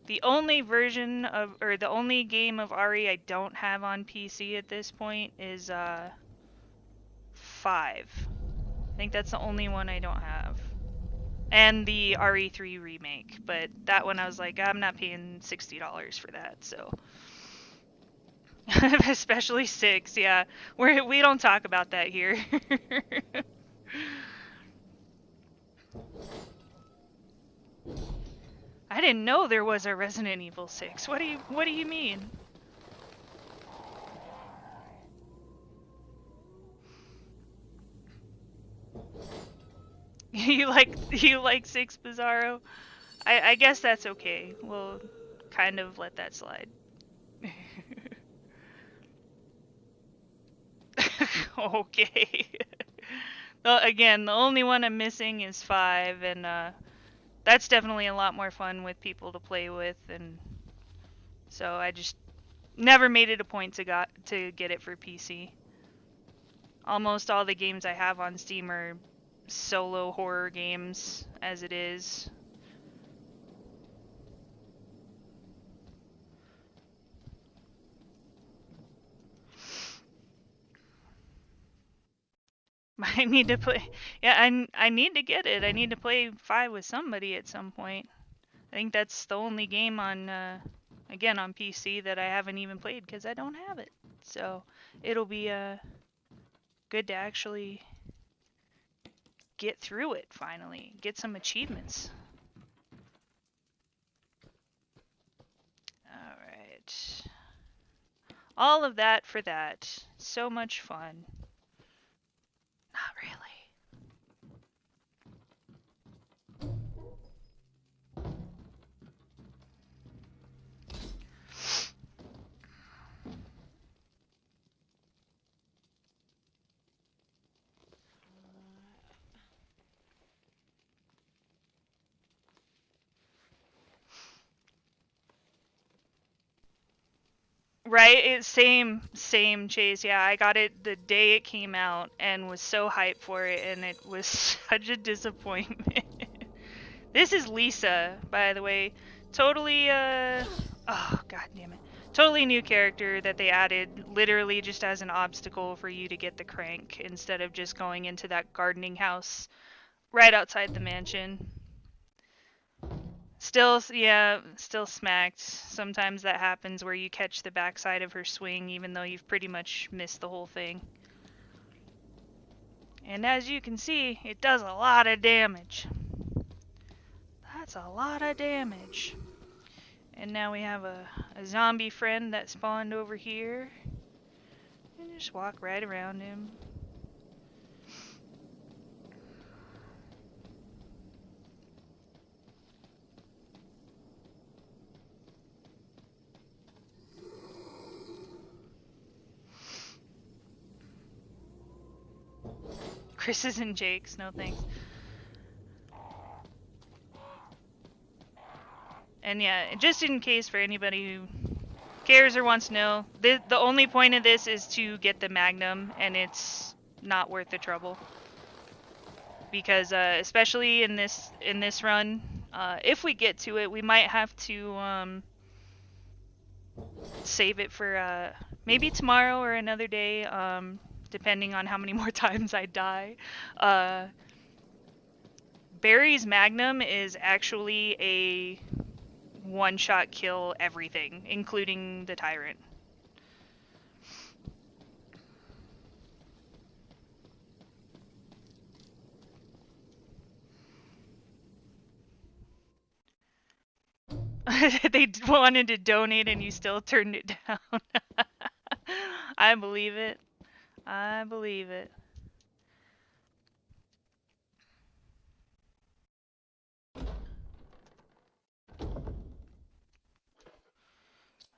the only version of, or the only game of RE I don't have on PC at this point is 5. I think that's the only one I don't have. And the RE3 remake, but that one I was like, I'm not paying $60 for that, so. Especially 6, yeah. We don't talk about that here. I didn't know there was a Resident Evil 6. What do you mean? you like 6, Bizarro? I guess that's okay. We'll kind of let that slide. Okay. Well, again, the only one I'm missing is 5, and that's definitely a lot more fun with people to play with, and so I just never made it a point to get it for PC. Almost all the games I have on Steam are solo horror games, as it is. I need to play. Yeah, I need to get it. I need to play 5 with somebody at some point. I think that's the only game on, again, on PC that I haven't even played because I don't have it. So it'll be good to actually get through it finally, get some achievements. All right. All of that for that. So much fun. Not really. Right? It's same Chase. Yeah, I got it the day it came out and was so hyped for it, and it was such a disappointment. This is Lisa, by the way. Totally, oh, god damn it. Totally new character that they added literally just as an obstacle for you to get the crank instead of just going into that gardening house right outside the mansion. Still, yeah, still smacked. Sometimes that happens where you catch the backside of her swing even though you've pretty much missed the whole thing. And as you can see, it does a lot of damage. That's a lot of damage. And now we have a a zombie friend that spawned over here. And just walk right around him. Chris's and Jake's, no thanks. And yeah, just in case for anybody who cares or wants to know, the only point of this is to get the Magnum, and it's not worth the trouble. Because especially in this run, if we get to it, we might have to save it for maybe tomorrow or another day, depending on how many more times I die. Barry's Magnum is actually a one-shot kill everything, including the Tyrant. They wanted to donate and you still turned it down. I believe it. I believe it.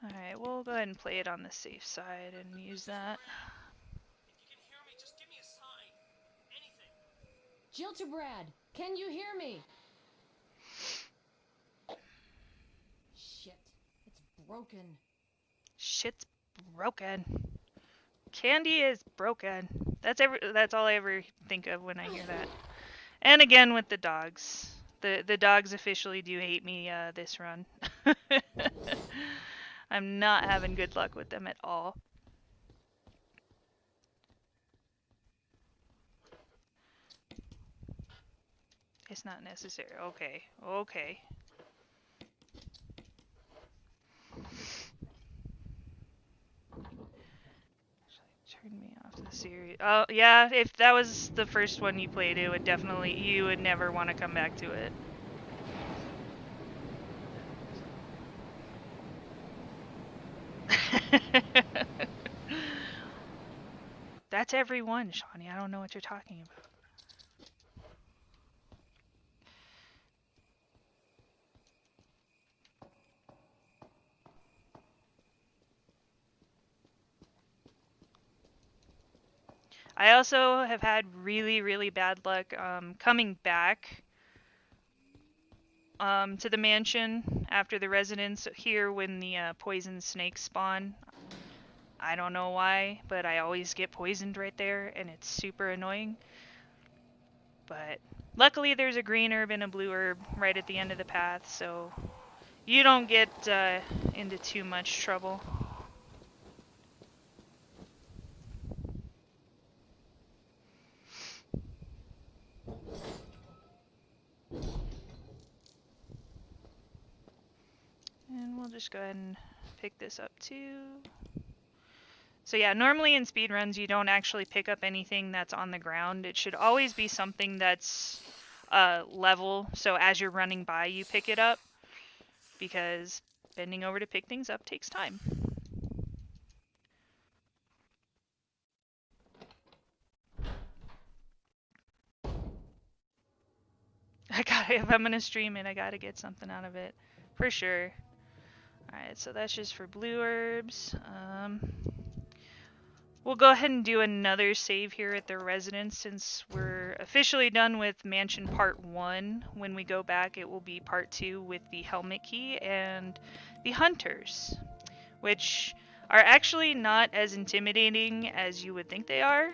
Alright, we'll go ahead and play it on the safe side and use that. If you can hear me, just give me a sign. Anything. Gilterbrad, can you hear me? Shit, it's broken. Shit's broken. Candy is broken. That's all I ever think of when I hear that. And again with the dogs. The dogs officially do hate me this run. I'm not having good luck with them at all. It's not necessary. Okay. Okay. Turn me off the series. Oh, yeah, if that was the first one you played, it would definitely, you would never want to come back to it. That's every one, Shawnee. I don't know what you're talking about. I also have had really, really bad luck coming back to the mansion after the residents here when the poison snakes spawn. I don't know why, but I always get poisoned right there, and it's super annoying. But luckily there's a green herb and a blue herb right at the end of the path, so you don't get into too much trouble. And we'll just go ahead and pick this up too. So yeah, normally in speedruns you don't actually pick up anything that's on the ground. It should always be something that's level, so as you're running by you pick it up, because bending over to pick things up takes time. If I'm gonna stream it, I gotta get something out of it, for sure. Alright, so that's just for blue herbs. We'll go ahead and do another save here at the residence since we're officially done with Mansion Part 1. When we go back, it will be Part 2 with the Helmet Key and the Hunters, which are actually not as intimidating as you would think they are,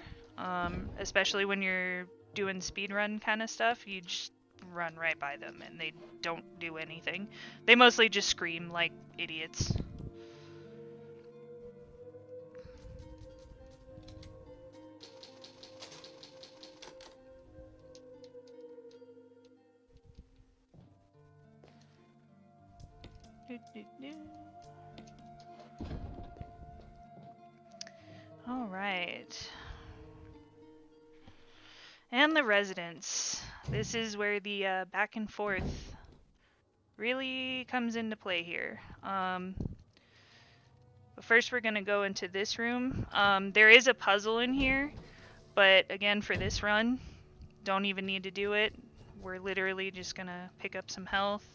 especially when you're doing speedrun kind of stuff. You just run right by them and they don't do anything. They mostly just scream like idiots. All right. And the residence. This is where the back and forth really comes into play here. But first we're going to go into this room. There is a puzzle in here, but again, for this run, don't even need to do it. We're literally just going to pick up some health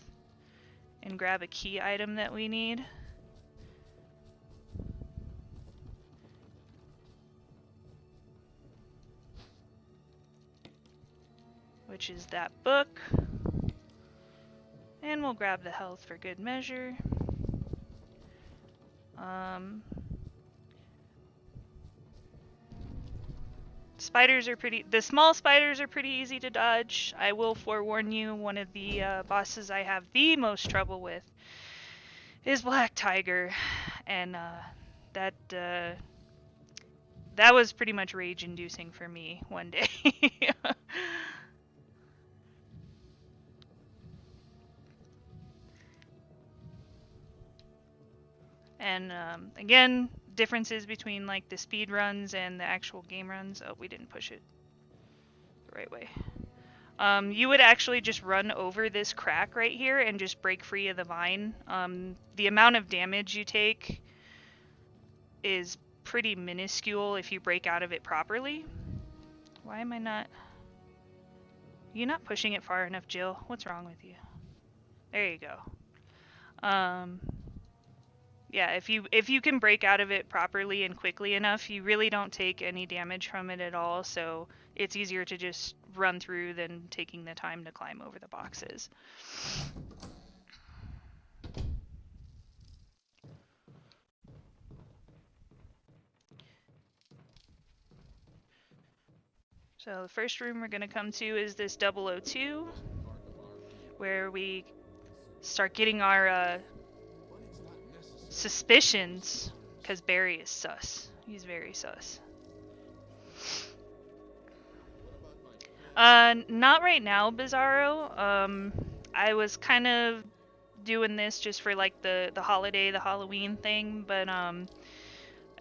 and grab a key item that we need. Which is that book. And we'll grab the health for good measure. Spiders are the small spiders are pretty easy to dodge. I will forewarn you, one of the bosses I have the most trouble with is Black Tiger. And that was pretty much rage-inducing for me one day. And again, differences between like the speed runs and the actual game runs. Oh, we didn't push it the right way. You would actually just run over this crack right here and just break free of the vine. The amount of damage you take is pretty minuscule if you break out of it properly. Why am I not... You're not pushing it far enough, Jill. What's wrong with you? There you go. Yeah, if you can break out of it properly and quickly enough, you really don't take any damage from it at all, so it's easier to just run through than taking the time to climb over the boxes. So the first room we're going to come to is this 002, where we start getting our suspicions, because Barry is sus. He's very sus. Not right now, Bizarro. I was kind of doing this just for like the holiday, the Halloween thing, but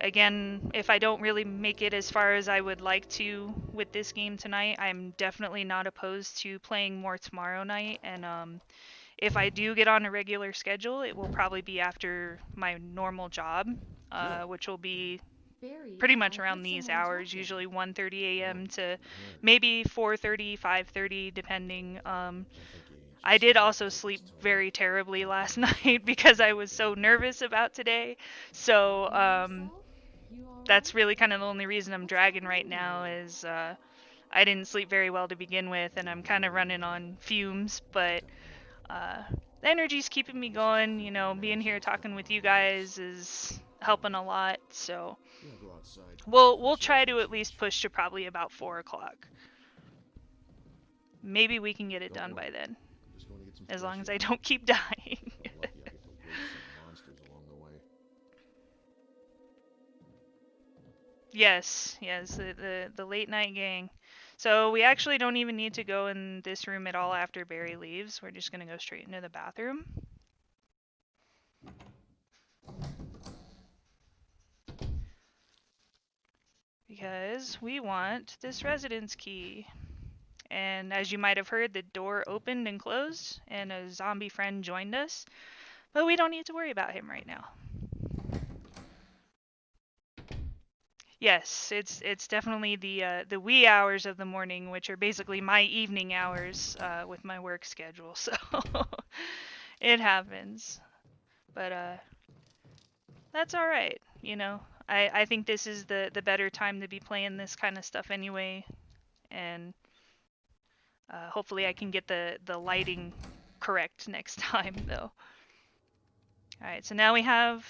again, if I don't really make it as far as I would like to with this game tonight, I'm definitely not opposed to playing more tomorrow night, and if I do get on a regular schedule, it will probably be after my normal job, which will be pretty much around these hours, usually 1:30 a.m. to maybe 4:30, 5:30, depending. I did also sleep very terribly last night because I was so nervous about today. So that's really kind of the only reason I'm dragging right now is I didn't sleep very well to begin with, and I'm kind of running on fumes, but the energy's keeping me going. You know, being here talking with you guys is helping a lot, so we'll try to at least push to probably about 4 o'clock. Maybe we can get it done by then, as long as I don't keep dying. Yes, the late night gang. So we actually don't even need to go in this room at all after Barry leaves. We're just going to go straight into the bathroom. Because we want this residence key. And as you might have heard, the door opened and closed, and a zombie friend joined us. But we don't need to worry about him right now. Yes, it's definitely the wee hours of the morning, which are basically my evening hours with my work schedule. So it happens, but that's all right. You know, I think this is the better time to be playing this kind of stuff anyway, and hopefully I can get the lighting correct next time though. All right, so now we have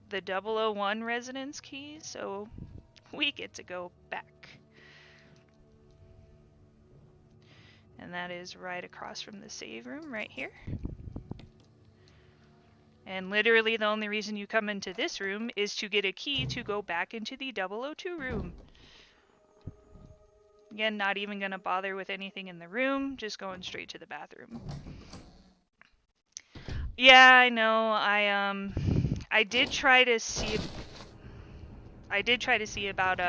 the 001 residence key, so we get to go back. And that is right across from the save room right here. And literally the only reason you come into this room is to get a key to go back into the 002 room. Again, not even going to bother with anything in the room, just going straight to the bathroom. Yeah, I know. I did try to see about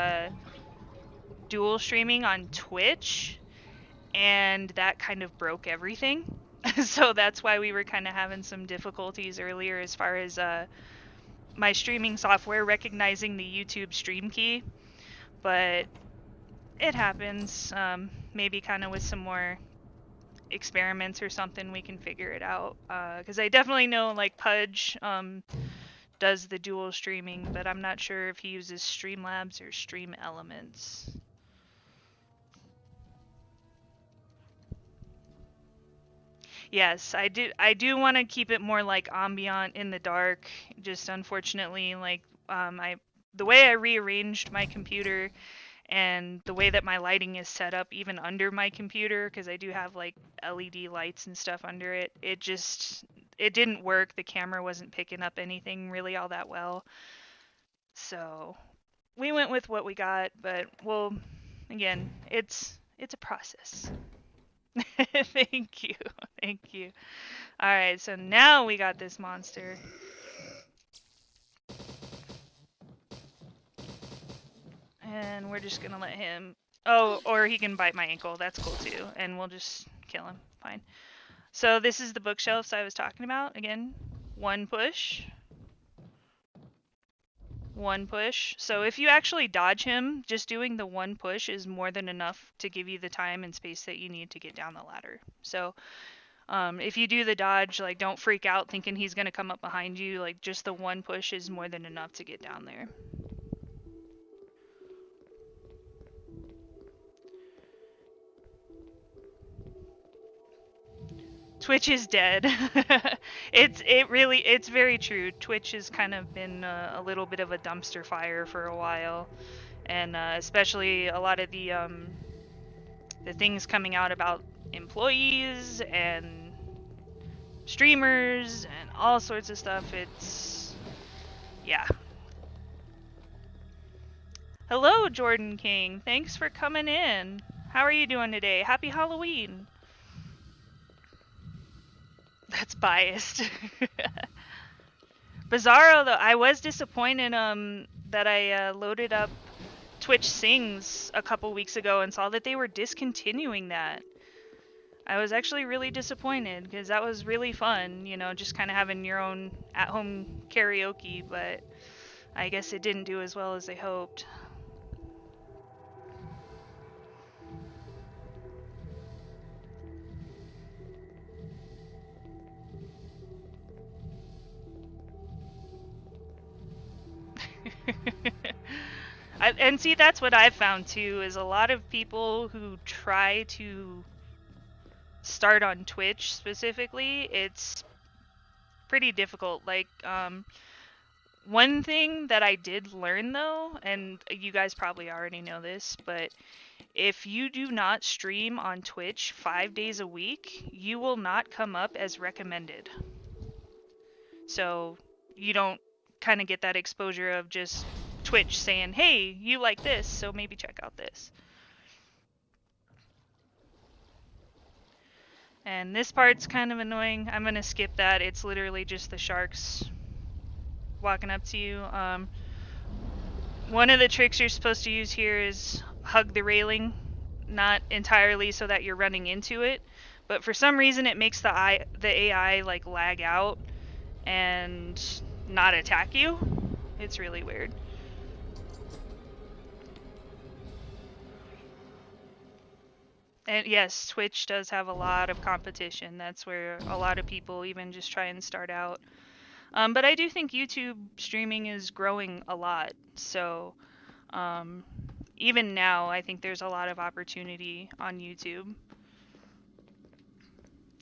dual streaming on Twitch, and that kind of broke everything. So that's why we were kind of having some difficulties earlier as far as my streaming software recognizing the YouTube stream key, but it happens. Maybe kind of with some more experiments or something we can figure it out. Because I definitely know like Pudge does the dual streaming, but I'm not sure if he uses Streamlabs or Stream Elements. Yes, I do want to keep it more like ambient in the dark. Just unfortunately, like the way I rearranged my computer and the way that my lighting is set up, even under my computer, because I do have like LED lights and stuff under it. It didn't work. The camera wasn't picking up anything really all that well. So we went with what we got, but well, again, it's a process. Thank you. Thank you. Alright, so now we got this monster. And we're just gonna let him... Oh, or he can bite my ankle. That's cool too. And we'll just kill him. Fine. So this is the bookshelves I was talking about. Again, one push. One push. So if you actually dodge him, just doing the one push is more than enough to give you the time and space that you need to get down the ladder. So if you do the dodge, like don't freak out thinking he's gonna come up behind you. Like just the one push is more than enough to get down there. Twitch is dead. It's very true. Twitch has kind of been a little bit of a dumpster fire for a while, and especially a lot of the things coming out about employees and streamers and all sorts of stuff. Yeah. Hello, Jordan King. Thanks for coming in. How are you doing today? Happy Halloween. That's biased. Bizarro, though, I was disappointed that I loaded up Twitch Sings a couple weeks ago and saw that they were discontinuing that. I was actually really disappointed because that was really fun, you know, just kind of having your own at-home karaoke, but I guess it didn't do as well as they hoped. And see, that's what I've found too, is a lot of people who try to start on Twitch specifically, it's pretty difficult. Like, one thing that I did learn though, and you guys probably already know this, but if you do not stream on Twitch 5 days a week, you will not come up as recommended. So you don't kind of get that exposure of just Twitch saying, hey, you like this, so maybe check out this. And this part's kind of annoying. I'm gonna skip that. It's literally just the sharks walking up to you. One of the tricks you're supposed to use here is hug the railing, not entirely so that you're running into it, but for some reason it makes the AI like lag out and not attack you. It's really weird. And yes, Twitch does have a lot of competition. That's where a lot of people even just try and start out. But I do think YouTube streaming is growing a lot. So even now, I think there's a lot of opportunity on YouTube.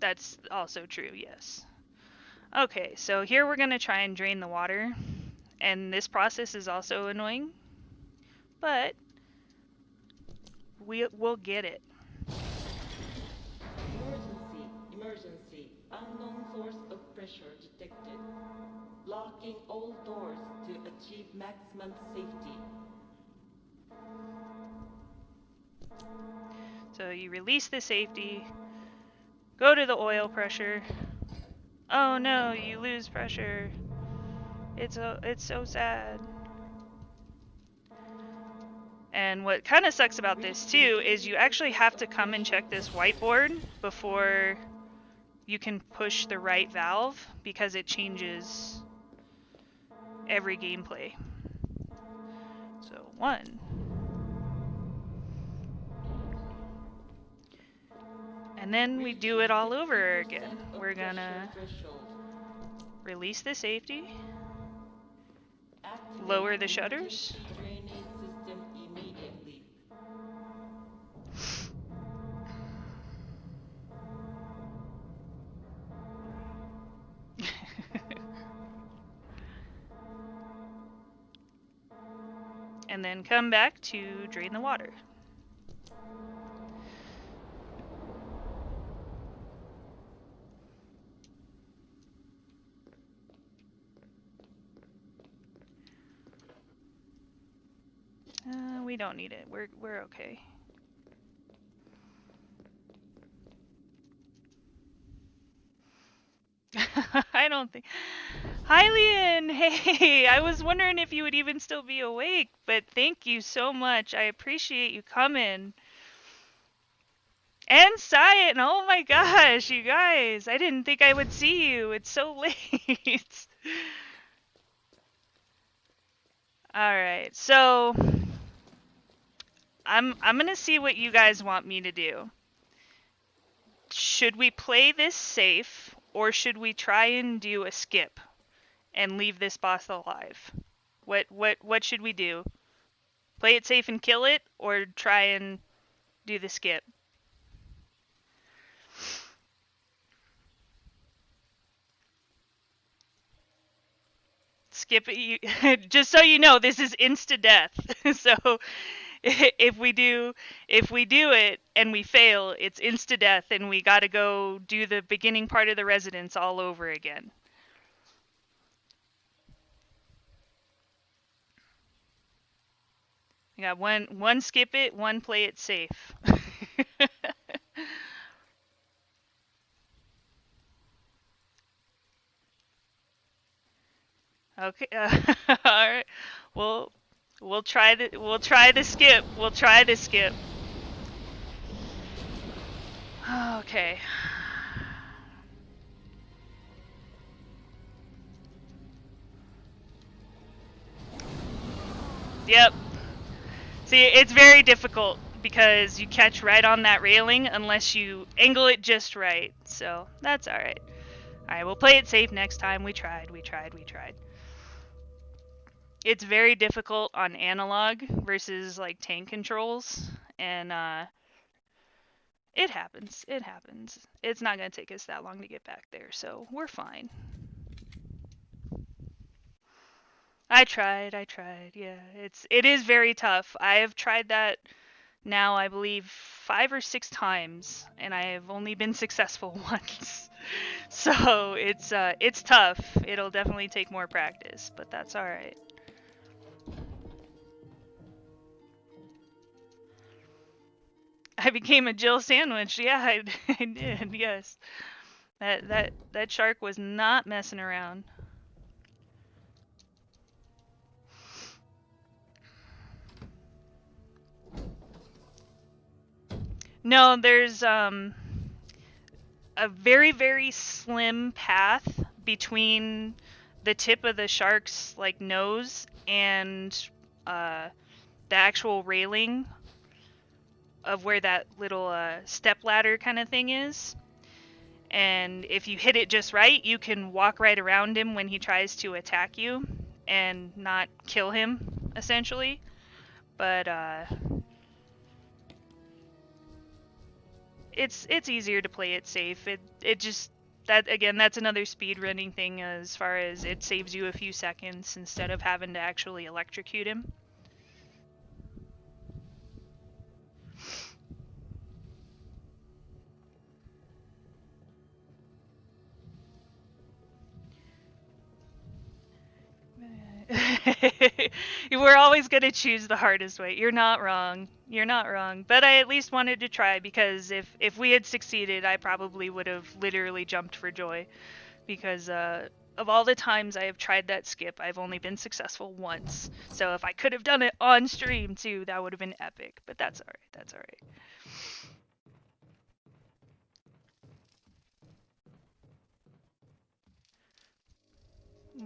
That's also true, yes. Okay, so here we're going to try and drain the water. And this process is also annoying. But we'll get it. Emergency. Unknown source of pressure detected. Locking all doors to achieve maximum safety. So you release the safety, go to the oil pressure. Oh no, you lose pressure. It's so sad. And what kind of sucks about this too is you actually have to come and check this whiteboard before you can push the right valve because it changes every gameplay. So 1. And then we do it all over again. We're gonna release the safety, lower the shutters, drainage system immediately. and then come back to drain the water. We don't need it. We're okay. I don't think. Hi, Leon. Hey, I was wondering if you would even still be awake, but thank you so much. I appreciate you coming. And Cyan, oh my gosh, you guys. I didn't think I would see you. It's so late. Alright, so I'm gonna see what you guys want me to do. Should we play this safe, or should we try and do a skip and leave this boss alive? What should we do? Play it safe and kill it, or try and do the skip? Skip it. Just so you know, this is insta death. So if we do it and we fail, it's insta death, and we gotta go do the beginning part of the residence all over again. I got one skip it, one play it safe. Okay. All right. We'll try the skip. We'll try the skip. Okay. Yep. See, it's very difficult because you catch right on that railing unless you angle it just right. So that's all right. All right, we'll play it safe next time. We tried. It's very difficult on analog versus like tank controls, and it happens. It's not gonna take us that long to get back there, so we're fine. I tried. Yeah, it is very tough. I have tried that now, I believe 5 or 6 times, and I have only been successful once. So it's tough. It'll definitely take more practice, but that's all right. I became a Jill sandwich. Yeah, I did. Yes. That shark was not messing around. No, there's a very, very slim path between the tip of the shark's like nose and the actual railing of where that little step ladder kind of thing is. And if you hit it just right, you can walk right around him when he tries to attack you and not kill him, essentially. But it's easier to play it safe. It just, that again, that's another speed running thing as far as it saves you a few seconds instead of having to actually electrocute him. We're always going to choose the hardest way. You're not wrong. But I at least wanted to try, because if we had succeeded, I probably would have literally jumped for joy. Because of all the times I have tried that skip, I've only been successful once. So if I could have done it on stream too, that would have been epic. But that's alright.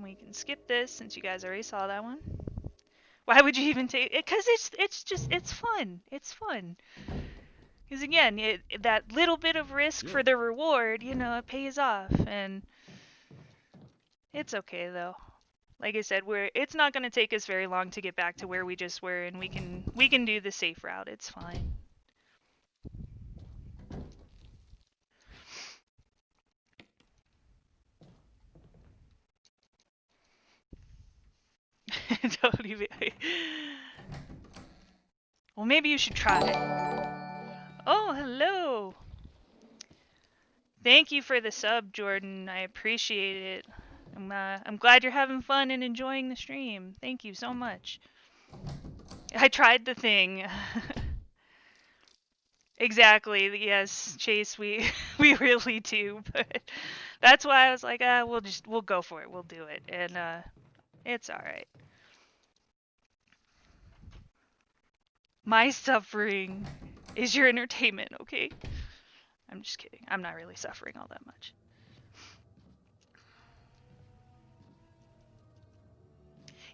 we can skip this since you guys already saw that one. Why would you even take it? Because it's fun. It's fun. Because again, that little bit of risk for the reward, you know, it pays off, and it's okay though. Like I said, it's not going to take us very long to get back to where we just were, and we can do the safe route. It's fine. Don't even. Well, maybe you should try it. Oh, hello. Thank you for the sub, Jordan. I appreciate it. I'm glad you're having fun and enjoying the stream. Thank you so much. I tried the thing. Exactly. Yes, Chase, we we really do, but that's why I was like, we'll go for it. We'll do it. And it's all right. My suffering is your entertainment, okay? I'm just kidding. I'm not really suffering all that much.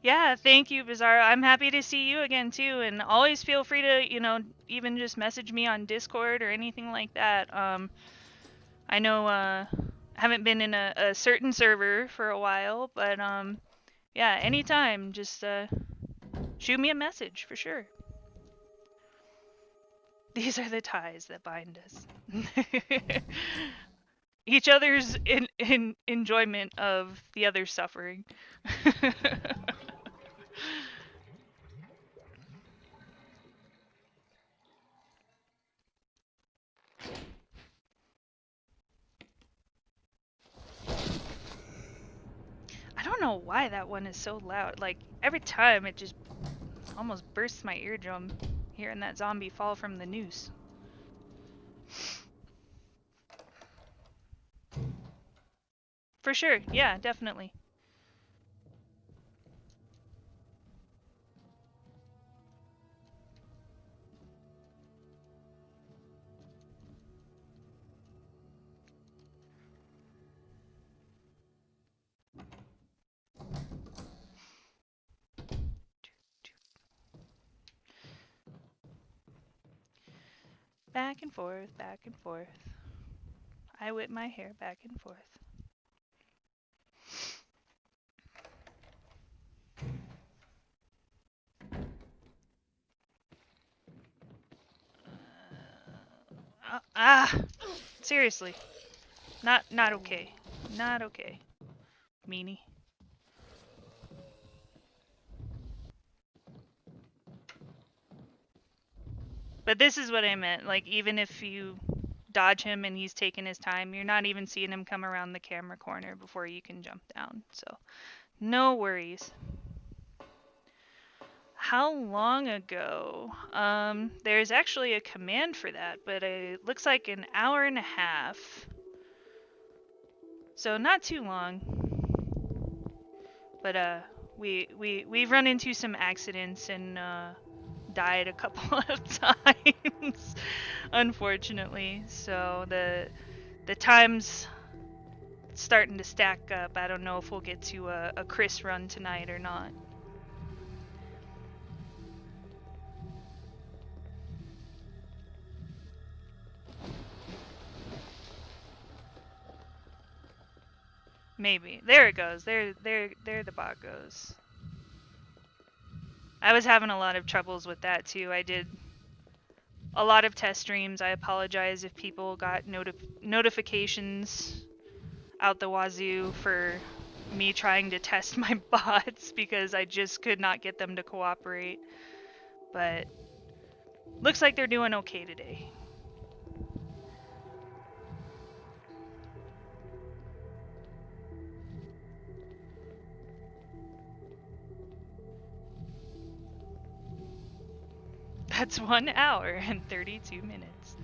Yeah, thank you, Bizarro. I'm happy to see you again too, and always feel free to, you know, even just message me on Discord or anything like that. I know I haven't been in a certain server for a while, but yeah, anytime, just shoot me a message for sure. These are the ties that bind us. Each other's in enjoyment of the other's suffering. I don't know why that one is so loud. Like, every time it just almost bursts my eardrum hearing that zombie fall from the noose. For sure, yeah, definitely. Back and forth, back and forth. I whip my hair back and forth. Seriously. Not okay. Not okay. Meanie. But this is what I meant. Like, even if you dodge him and he's taking his time, you're not even seeing him come around the camera corner before you can jump down. So, no worries. How long ago? There's actually a command for that, but it looks like an hour and a half. So not too long. But we've run into some accidents and died a couple of times, unfortunately. So the time's starting to stack up. I don't know if we'll get to a Chris run tonight or not. Maybe. There it goes. There the bot goes. I was having a lot of troubles with that too. I did a lot of test streams. I apologize if people got notifications out the wazoo for me trying to test my bots because I just could not get them to cooperate. But looks like they're doing okay today. That's 1 hour and 32 minutes.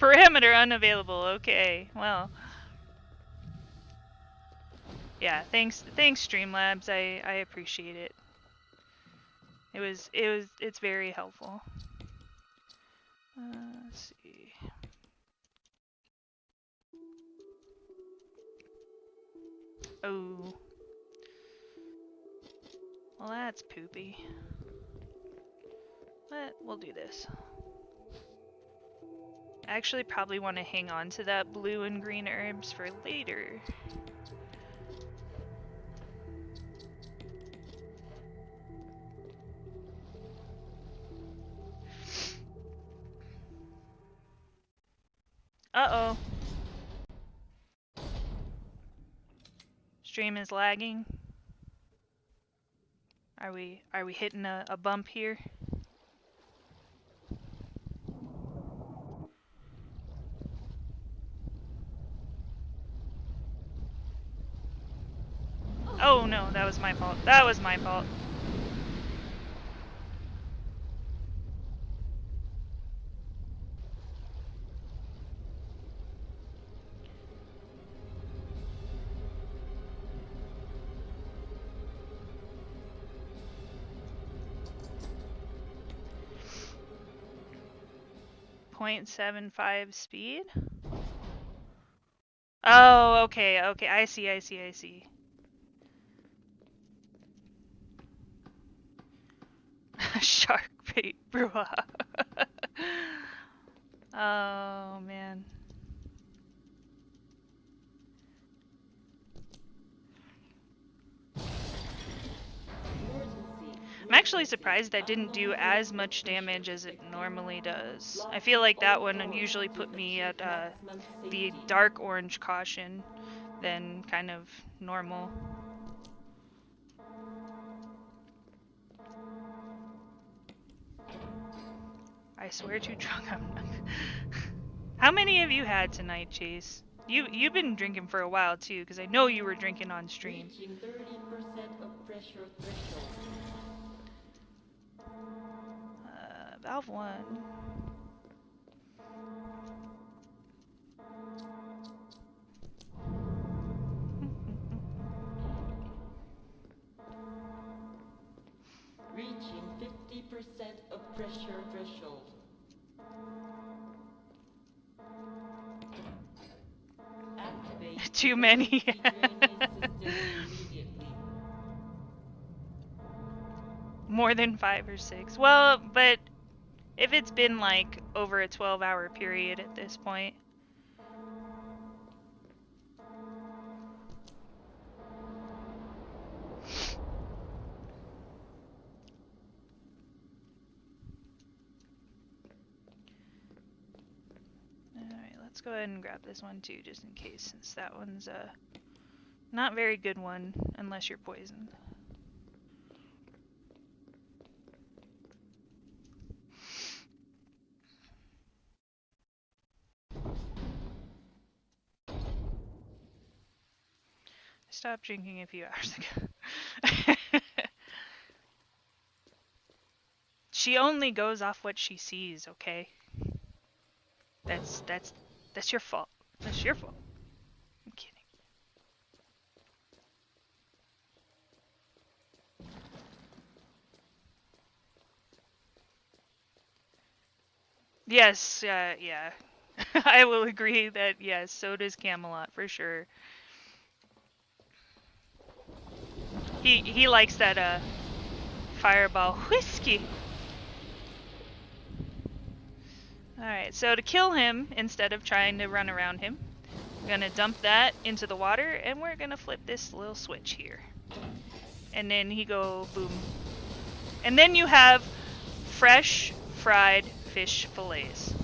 Parameter unavailable. Okay, well. Yeah, thanks Streamlabs. I appreciate it. It's very helpful. Let's see. Oh. Well, that's poopy. But we'll do this. I actually probably want to hang on to that blue and green herbs for later. Uh-oh. Stream is lagging. Are we hitting a bump here? Oh no, that was my fault. That was my fault. .75 speed? Oh, okay, okay. I see. Shark bait, brouhaha. Oh, man. I'm actually surprised that didn't do as much damage as it normally does. I feel like that one usually put me at the dark orange caution than kind of normal. I swear too drunk I'm not. How many have you had tonight, Chase? You've been drinking for a while too, because I know you were drinking on stream. Reaching 30% of pressure threshold. Valve 1. Reaching 50% of pressure threshold. Activate Too many. More than 5 or 6. Well, but if it's been like over a 12-hour period at this point. Alright, let's go ahead and grab this one too, just in case, since that one's a not very good one, unless you're poisoned. I stopped drinking a few hours ago. She only goes off what she sees, okay? That's your fault. That's your fault. I'm kidding. Yes, yeah. I will agree that yes, so does Camelot for sure. He likes that fireball whiskey. Alright, so to kill him, instead of trying to run around him, we're gonna dump that into the water, and we're gonna flip this little switch here. And then he go boom. And then you have fresh fried fish fillets.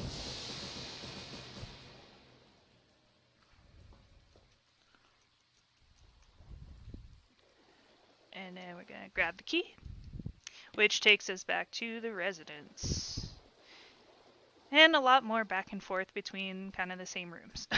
And then we're gonna grab the key, which takes us back to the residence. And a lot more back and forth between kind of the same rooms.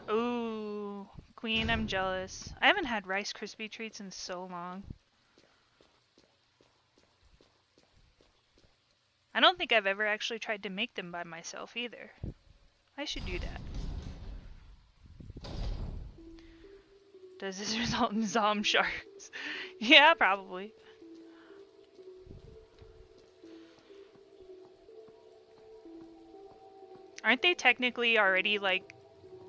Ooh, Queen, I'm jealous. I haven't had Rice Krispie treats in so long. I don't think I've ever actually tried to make them by myself either. I should do that. Does this result in Zom sharks? Yeah, probably. Aren't they technically already like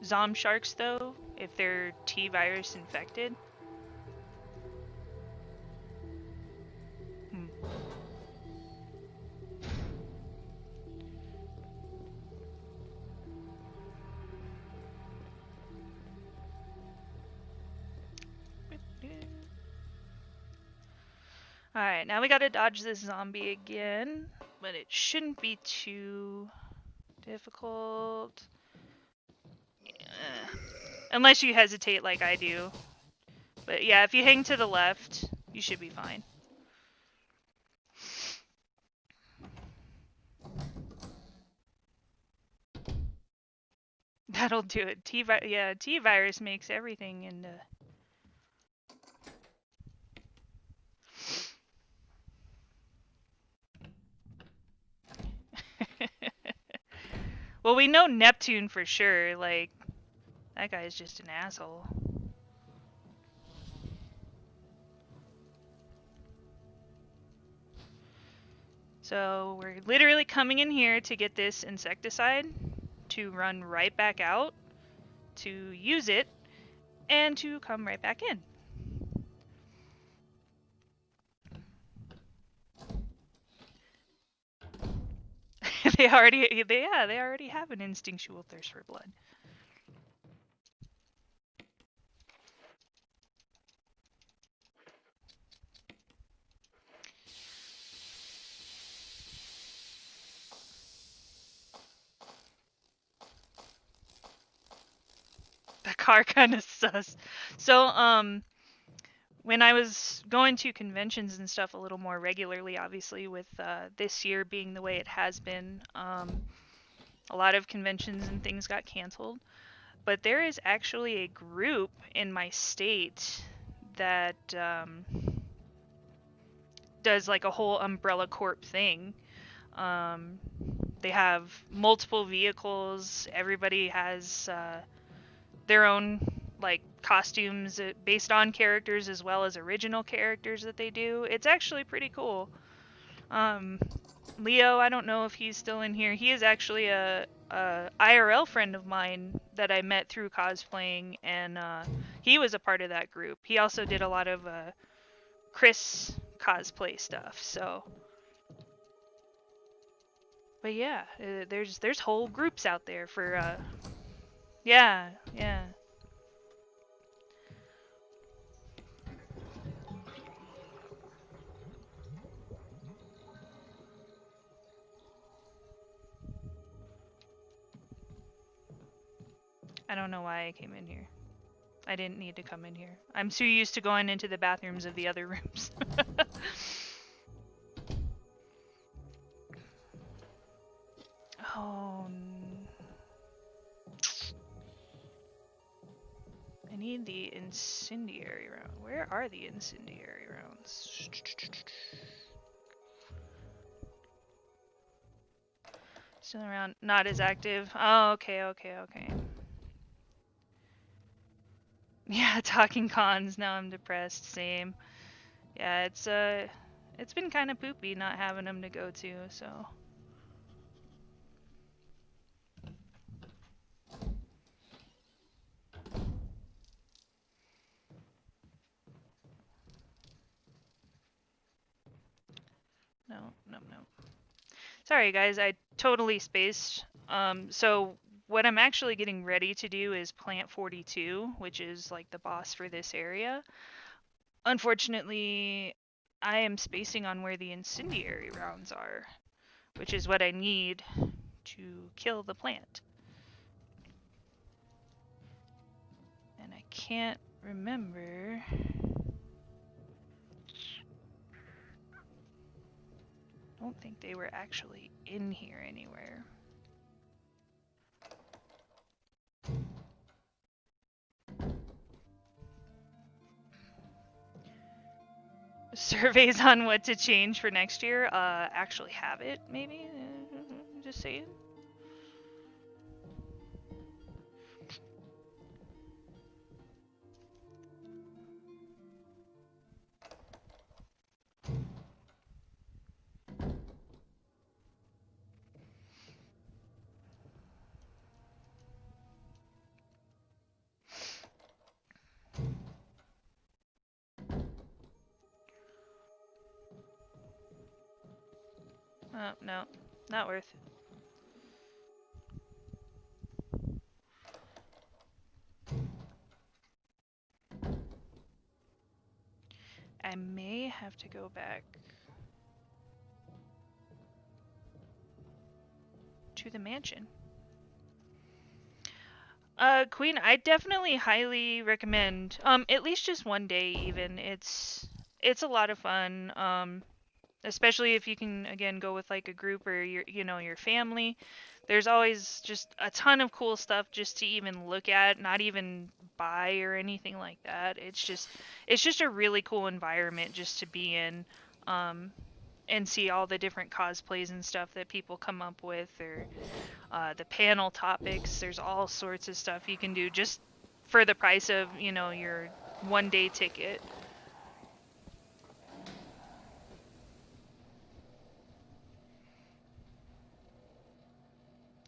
Zom sharks though, if they're T virus infected? Hmm. Alright, now we gotta dodge this zombie again, but it shouldn't be too difficult. Unless you hesitate like I do. But yeah, if you hang to the left, you should be fine. That'll do it. T virus makes everything into. Well, we know Neptune for sure. Like, that guy's just an asshole. So we're literally coming in here to get this insecticide, to run right back out, to use it, and to come right back in. They already have an instinctual thirst for blood. The car kind of sus. So, when I was going to conventions and stuff a little more regularly, obviously with this year being the way it has been, a lot of conventions and things got canceled. But there is actually a group in my state that does like a whole Umbrella Corp thing. They have multiple vehicles. Everybody has their own like costumes based on characters as well as original characters that they do. It's actually pretty cool. Leo, I don't know if he's still in here. He is actually a IRL friend of mine that I met through cosplaying, and he was a part of that group. He also did a lot of Chris cosplay stuff. So, but yeah, there's whole groups out there for yeah. I don't know why I came in here. I didn't need to come in here. I'm so used to going into the bathrooms of the other rooms. Oh, I need the incendiary round. Where are the incendiary rounds? Still around, not as active. Oh, okay. Yeah, talking cons. Now I'm depressed. Same. Yeah, it's been kind of poopy not having them to go to. So. No. Sorry guys, I totally spaced. So what I'm actually getting ready to do is plant 42, which is like the boss for this area. Unfortunately, I am spacing on where the incendiary rounds are, which is what I need to kill the plant. And I can't remember. I don't think they were actually in here anywhere. Surveys on what to change for next year. Actually have it, maybe? Just saying. Oh, no. Not worth it. I may have to go back to the mansion. Queen, I definitely highly recommend. At least just one day even. It's a lot of fun. Especially if you can again go with like a group or your family. There's always just a ton of cool stuff just to even look at, not even buy or anything like that. It's just a really cool environment just to be in. And see all the different cosplays and stuff that people come up with, or the panel topics. There's all sorts of stuff you can do just for the price of, your one-day ticket.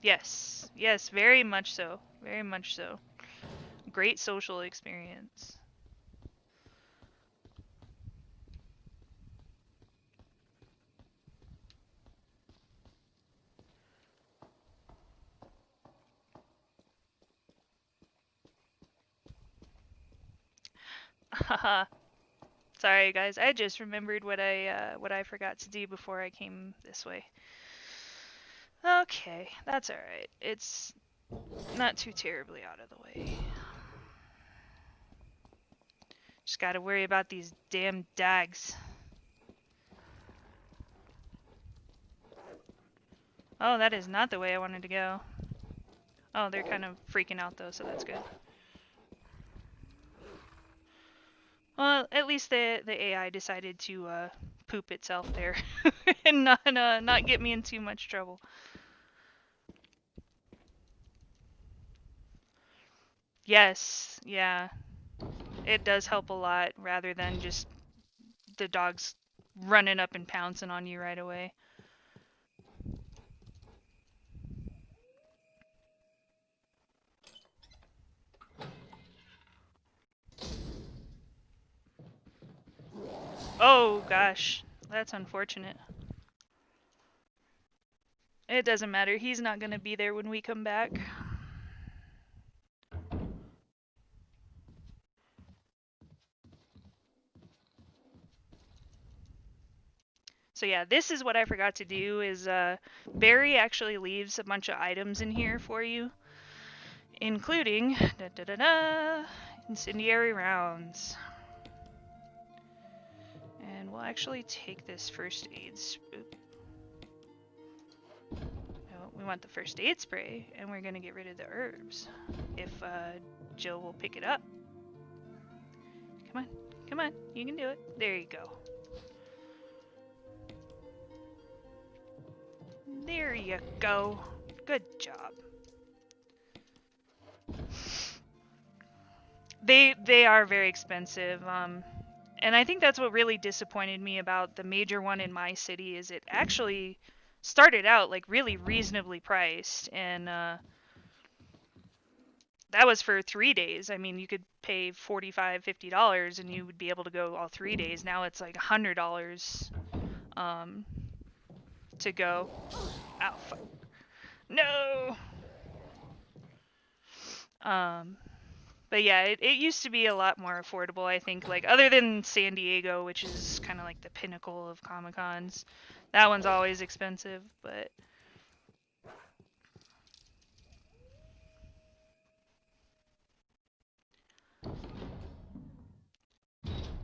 Yes, yes, very much so. Very much so. Great social experience. Haha. Sorry guys, I just remembered what I forgot to do before I came this way. Okay, that's alright. It's not too terribly out of the way. Just gotta worry about these damn dags. Oh, that is not the way I wanted to go. Oh, they're kind of freaking out though, so that's good. Well, at least the AI decided to poop itself there and not get me in too much trouble. Yes, yeah. It does help a lot rather than just the dogs running up and pouncing on you right away. Oh gosh, that's unfortunate. It doesn't matter. He's not going to be there when we come back. So yeah, this is what I forgot to do is Barry actually leaves a bunch of items in here for you, including incendiary rounds. And we'll actually take this first aid we want the first aid spray, and we're gonna get rid of the herbs. If Jill will pick it up. Come on, come on, you can do it. There you go. There you go. Good job. They are very expensive. And I think that's what really disappointed me about the major one in my city is it actually started out like really reasonably priced, and that was for 3 days. I mean, you could pay $45, $50 and you would be able to go all 3 days. Now it's like $100 to go. Ow, fuck. No! But yeah, it used to be a lot more affordable, I think. Like, other than San Diego, which is kind of like the pinnacle of Comic-Cons. That one's always expensive, but...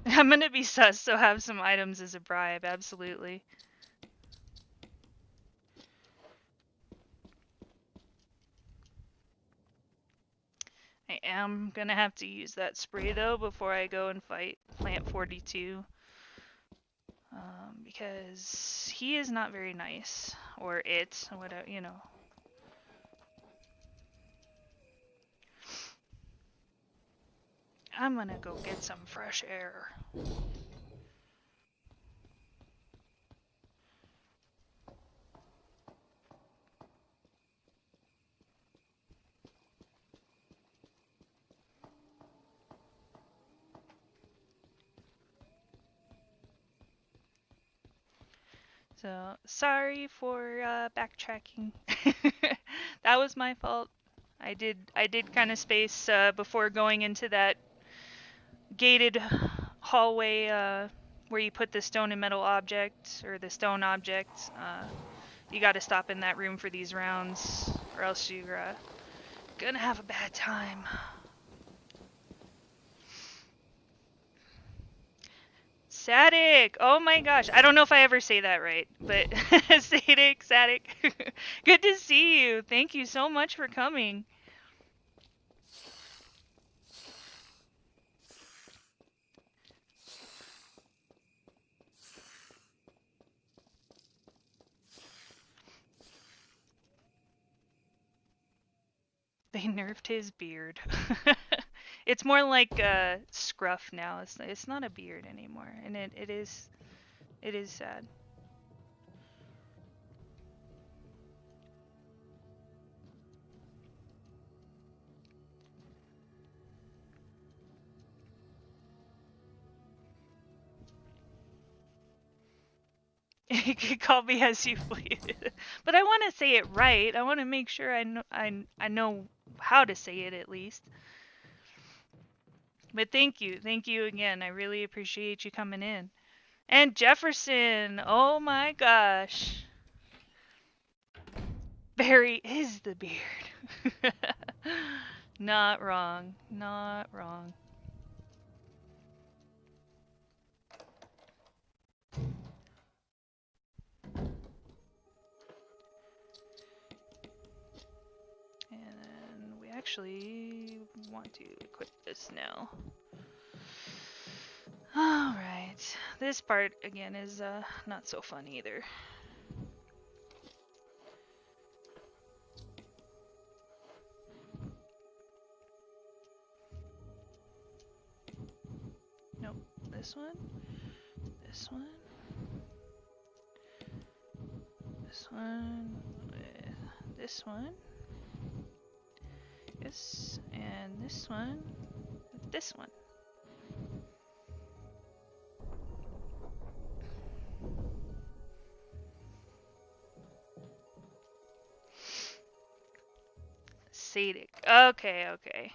I'm gonna be sus, so have some items as a bribe, absolutely. I am gonna have to use that spray though before I go and fight Plant 42. Because he is not very nice. Or it, whatever, you know. I'm gonna go get some fresh air. So, sorry for backtracking. That was my fault. I did kind of space before going into that gated hallway where you put the stone and metal object, or the stone object. You gotta stop in that room for these rounds, or else you're gonna have a bad time. Sadik! Oh my gosh, I don't know if I ever say that right, but Sadik. Good to see you. Thank you so much for coming. They nerfed his beard. It's more like scruff now. It's not a beard anymore, and it is sad. You could call me as you please, but I want to say it right. I want to make sure I know how to say it at least. But thank you again. I really appreciate you coming in. And Jefferson, oh my gosh, Barry is the beard. Not wrong, not wrong. And then we actually want to equip this now. Alright, this part again is not so fun either. Nope, this one, this one, this one, this one, this, and this one, this one. Sadik. Okay.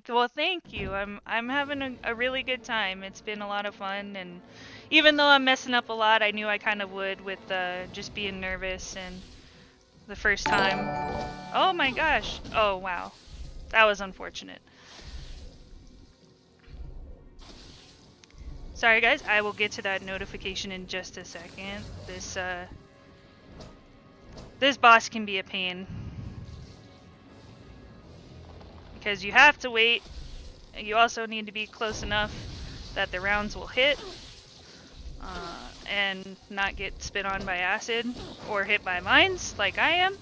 Well, thank you. I'm having a really good time. It's been a lot of fun, and even though I'm messing up a lot, I knew I kind of would with just being nervous and the first time. Oh my gosh. Oh wow. That was unfortunate. Sorry guys, I will get to that notification in just a second. This boss can be a pain. Because you have to wait. You also need to be close enough that the rounds will hit and not get spit on by acid or hit by mines like I am.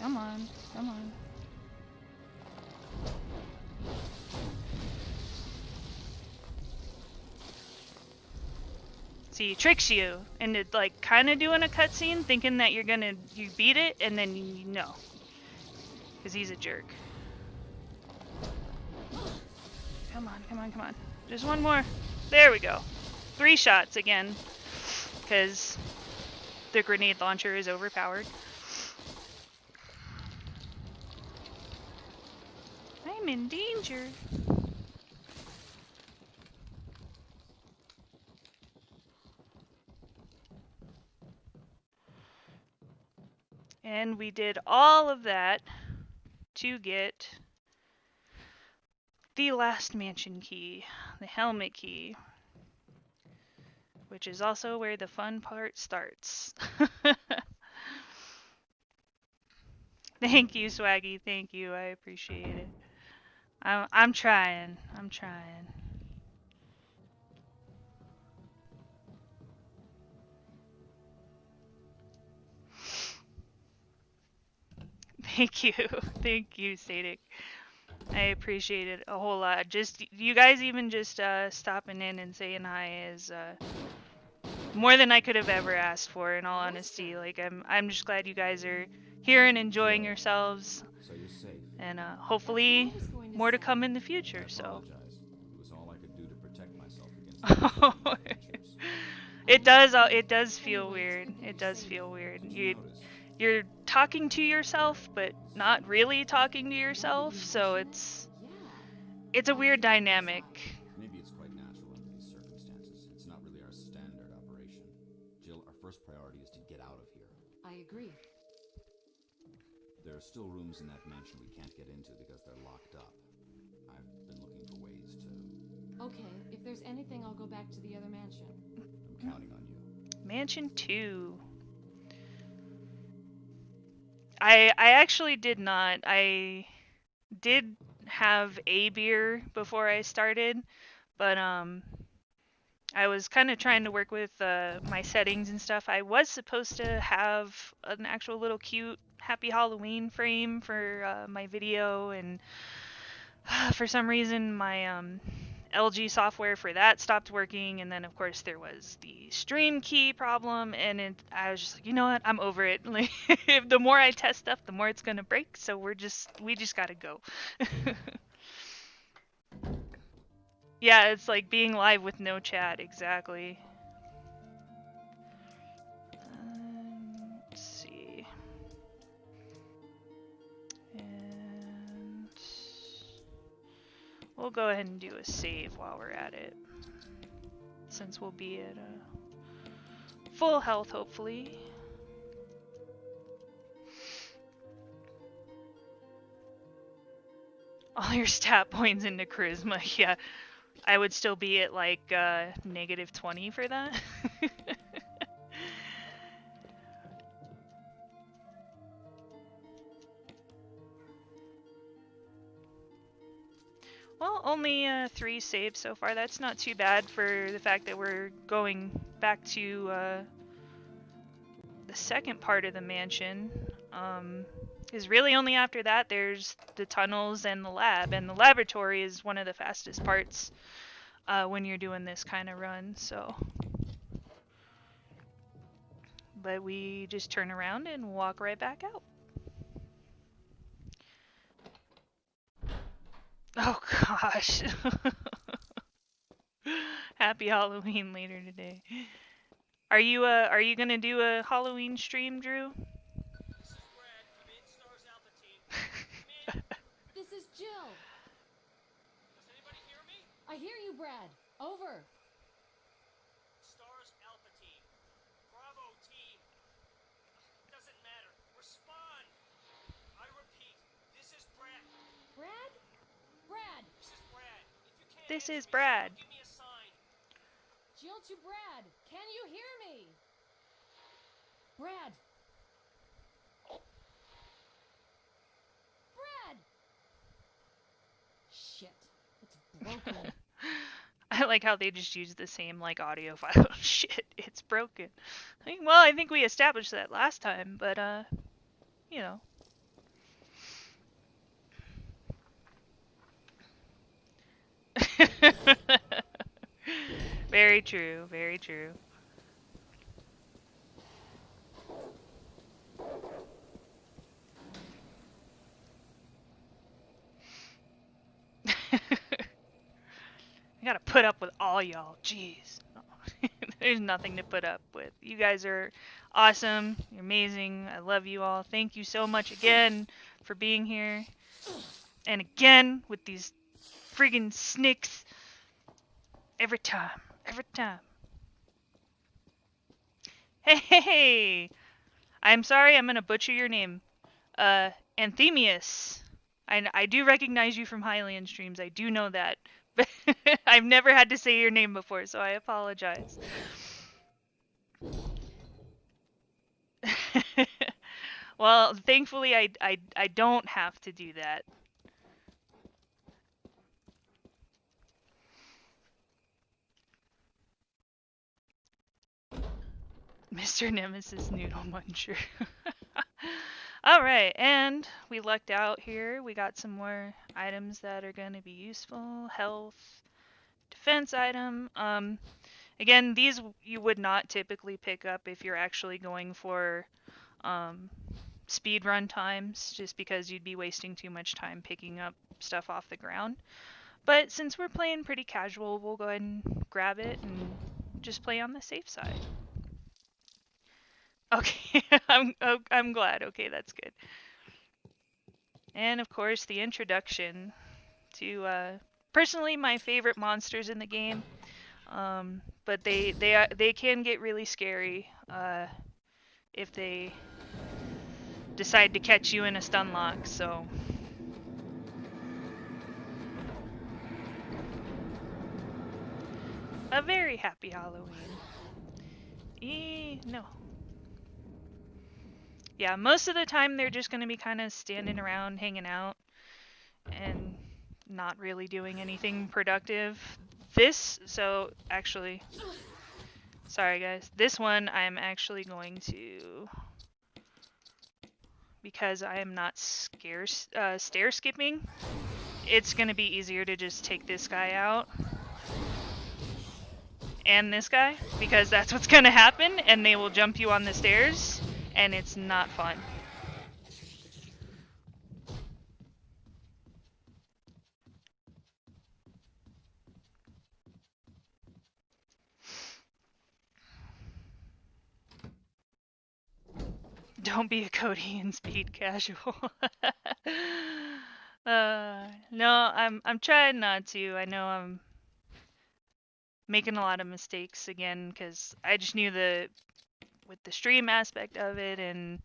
Come on, come on. See, he tricks you into like kind of doing a cutscene, thinking that you beat it, and then you know. Because he's a jerk. Come on. Just one more. There we go. 3 shots again. Because the grenade launcher is overpowered. I'm in danger. And we did all of that to get the last mansion key, the helmet key, which is also where the fun part starts. Thank you, Swaggy. Thank you. I appreciate it. I'm trying. Thank you, Sadik. I appreciate it a whole lot. Just you guys even just stopping in and saying hi is more than I could have ever asked for, in all honesty. Like I'm just glad you guys are here and enjoying yourselves. So you're safe. And hopefully more to come in the future. So It was all I could do to protect myself against adventures. It does. It Honestly, does feel anyway, it's weird. good that It you're does safe. feel weird. Did you notice? You're talking to yourself, but not really talking to Now that yourself. you So mention it, it's a yeah, I weird figured this dynamic. out. Maybe it's quite natural under these circumstances. It's not really our standard operation. Jill, our first priority is to get out of here. I agree. There are still rooms in that mansion we can't get into because they're locked up. I've been looking for ways to... Okay, if there's anything, I'll go back to the other mansion. I'm counting on you. Mansion 2. I actually did not. I did have a beer before I started, but I was kind of trying to work with my settings and stuff. I was supposed to have an actual little cute Happy Halloween frame for my video, and for some reason my LG software for that stopped working, and then of course there was the stream key problem, and I was just like, you know what, I'm over it. Like, the more I test stuff, the more it's gonna break. So we just gotta go. Yeah, it's like being live with no chat, exactly. Let's see. And we'll go ahead and do a save while we're at it, since we'll be at full health, hopefully. All your stat points into charisma, yeah. I would still be at like -20 for that. Well, only 3 saves so far. That's not too bad for the fact that we're going back to the second part of the mansion. Is really only after that there's the tunnels and the lab, and the laboratory is one of the fastest parts when you're doing this kind of run. So, but we just turn around and walk right back out. Oh gosh. Happy Halloween later today. Are you gonna do a Halloween stream, Drew? This is Brad. Come in, Stars Alpha team. Come in. This is Jill. Does anybody hear me? I hear you, Brad. Over. Stars Alpha team. Bravo team. Doesn't matter. Respond. I repeat. This is Brad. Brad? Brad! This is Brad. If you can't This answer is me, Brad. give me a sign. Jill to Brad. Can you hear me? Brad! Brad! Shit. It's broken. I like how they just use the same like audio file. Shit, it's broken. Well, I think we established that last time, but you know. Very true, very true. I gotta put up with all y'all. Jeez. There's nothing to put up with. You guys are awesome. You're amazing. I love you all. Thank you so much again for being here. And again with these friggin' snicks. Every time. Every time. Hey! I'm sorry, I'm gonna butcher your name. Anthemius. I do recognize you from Hylian streams. I do know that. But I've never had to say your name before, so I apologize. Well, thankfully I don't have to do that. Mr. Nemesis Noodle Muncher. Alright, and we lucked out here. We got some more items that are going to be useful. Health, defense item. Again, these you would not typically pick up if you're actually going for speed run times, just because you'd be wasting too much time picking up stuff off the ground. But since we're playing pretty casual, we'll go ahead and grab it and just play on the safe side. Okay, I'm glad. Okay, that's good. And of course, the introduction to personally my favorite monsters in the game. But they can get really scary if they decide to catch you in a stun lock. So. A very happy Halloween. No. Yeah, most of the time they're just going to be kind of standing around, hanging out, and not really doing anything productive. So actually, sorry guys, this one I'm actually going to, because I am not stair skipping, it's going to be easier to just take this guy out. And this guy, because that's what's going to happen, and they will jump you on the stairs, and it's not fun. Don't be a Cody in speed casual. No, I'm trying not to. I know I'm making a lot of mistakes again because I just knew with the stream aspect of it and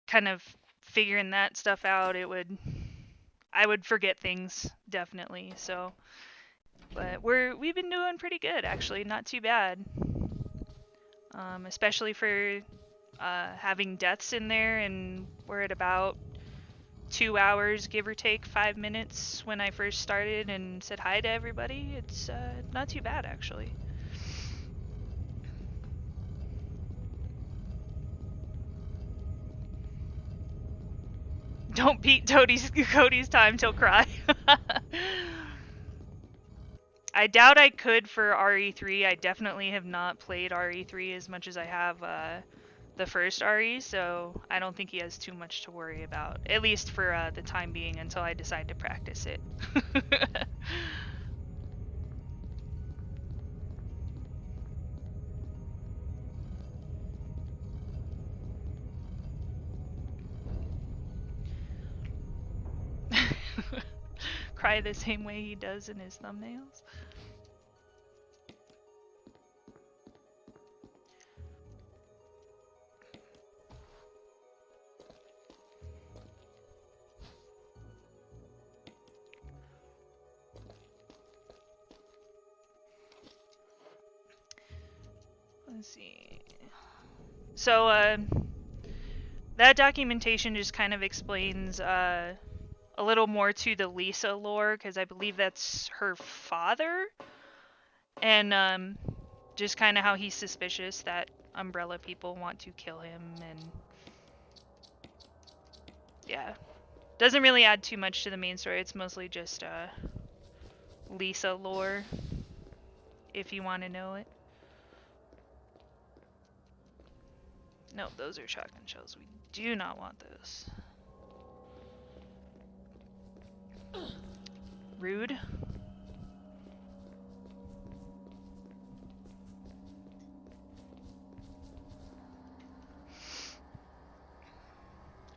kind of figuring that stuff out, I would forget things definitely. So, but we've been doing pretty good actually, not too bad. Especially for having deaths in there, and we're at about 2 hours, give or take 5 minutes when I first started and said hi to everybody. It's not too bad actually. Don't beat Cody's time till cry. I doubt I could for RE3. I definitely have not played RE3 as much as I have the first RE, so I don't think he has too much to worry about, at least for the time being until I decide to practice it. Cry the same way he does in his thumbnails. Let's see. So, that documentation just kind of explains a little more to the Lisa lore, because I believe that's her father, and just kind of how he's suspicious that Umbrella people want to kill him, and yeah. Doesn't really add too much to the main story, it's mostly just Lisa lore, if you want to know it. No, those are shotgun shells. We do not want those. Rude.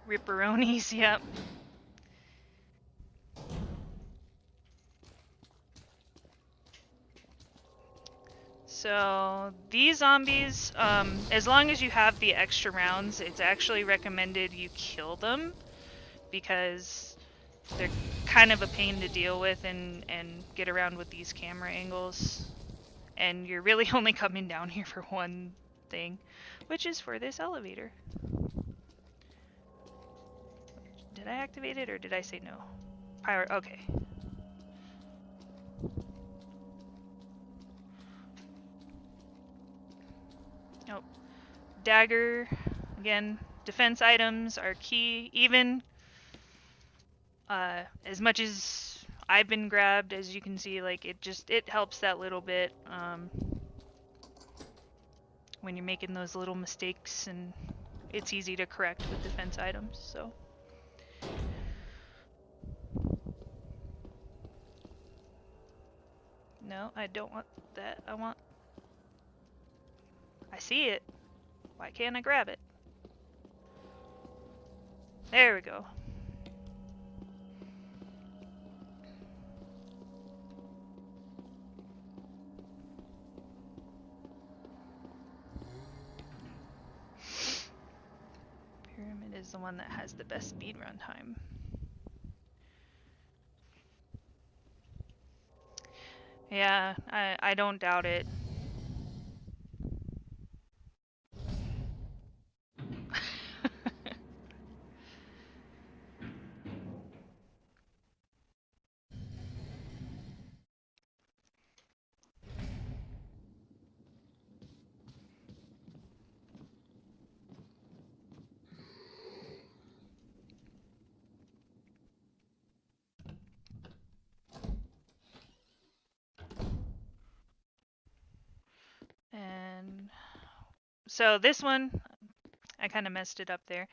Ripperonis, yep. So these zombies, as long as you have the extra rounds, it's actually recommended you kill them, because they're kind of a pain to deal with and get around with these camera angles. And you're really only coming down here for one thing, which is for this elevator. Did I activate it or did I say no? Power, okay. Nope. Dagger, again, defense items are key. Even as much as I've been grabbed, as you can see, like it helps that little bit when you're making those little mistakes, and it's easy to correct with defense items, so. No, I don't want that. I see it. Why can't I grab it? There we go. Pyramid is the one that has the best speedrun time. Yeah, I don't doubt it. And so this one, I kind of messed it up there.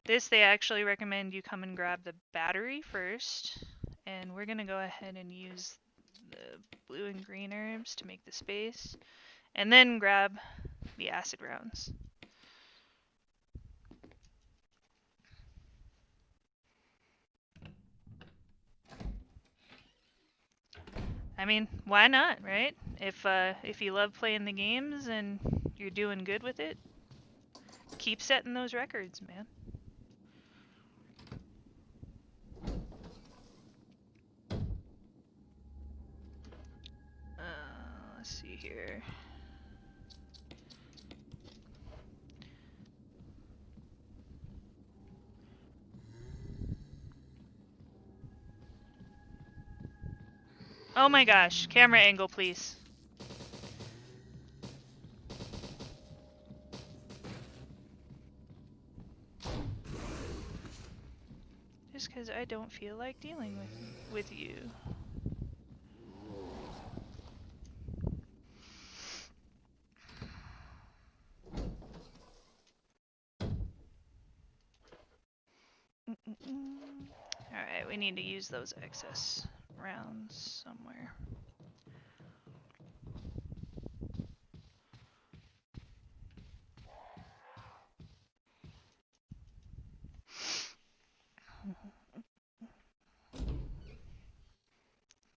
This they actually recommend you come and grab the battery first, and we're gonna go ahead and use the blue and green herbs to make the space, and then grab the acid rounds. I mean, why not, right? If you love playing the games and you're doing good with it, keep setting those records, man. Let's see here. Oh my gosh, camera angle, please. Just because I don't feel like dealing with you. Alright, we need to use those excess rounds somewhere.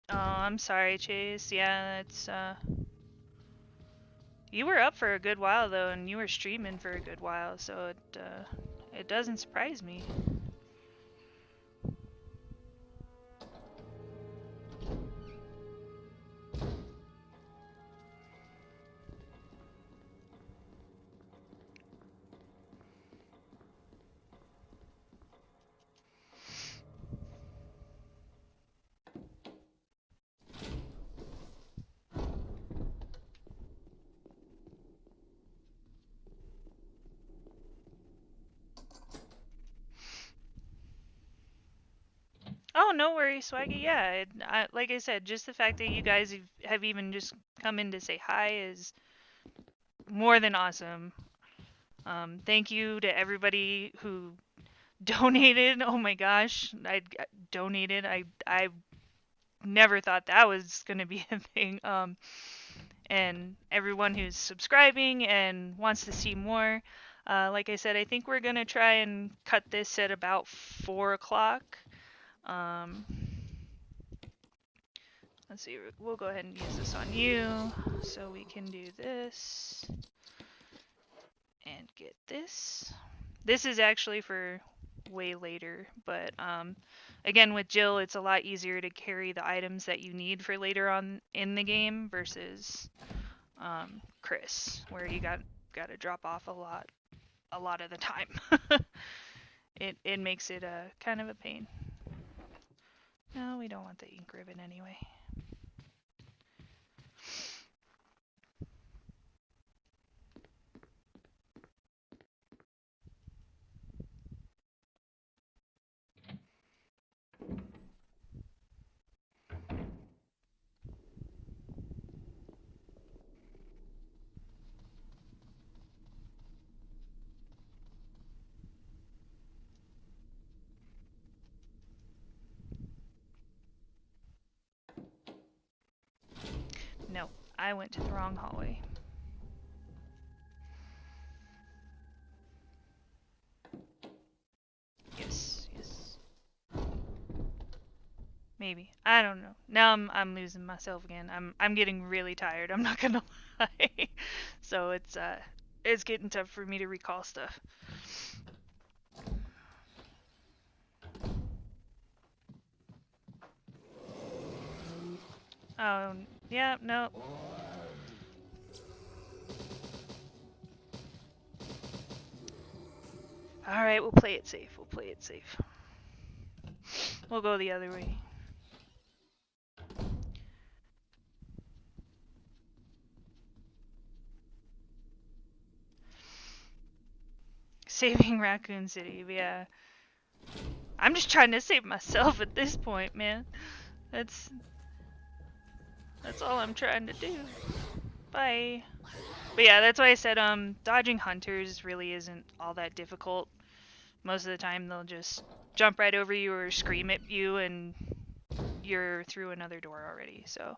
Oh, I'm sorry, Chase. Yeah, it's you were up for a good while though, and you were streaming for a good while, so it doesn't surprise me. Oh, no worries, Swaggy. Yeah, like I said, just the fact that you guys have even just come in to say hi is more than awesome. Thank you to everybody who donated. Oh my gosh, I donated. I never thought that was gonna be a thing. And everyone who's subscribing and wants to see more. Like I said, I think we're gonna try and cut this at about 4 o'clock. Let's see, we'll go ahead and use this on you, so we can do this and get this. This is actually for way later, but again, with Jill, it's a lot easier to carry the items that you need for later on in the game versus Chris, where you got to drop off a lot of the time. It makes it a kind of a pain. No, we don't want the ink ribbon anyway. I went to the wrong hallway. Yes, yes. Maybe. I don't know. Now I'm losing myself again. I'm getting really tired. I'm not gonna lie. So it's getting tough for me to recall stuff. Oh, yeah, no. Alright, we'll play it safe. We'll play it safe. We'll go the other way. Saving Raccoon City, yeah. I'm just trying to save myself at this point, man. That's all I'm trying to do. Bye. But yeah, that's why I said dodging hunters really isn't all that difficult. Most of the time they'll just jump right over you or scream at you and you're through another door already, so.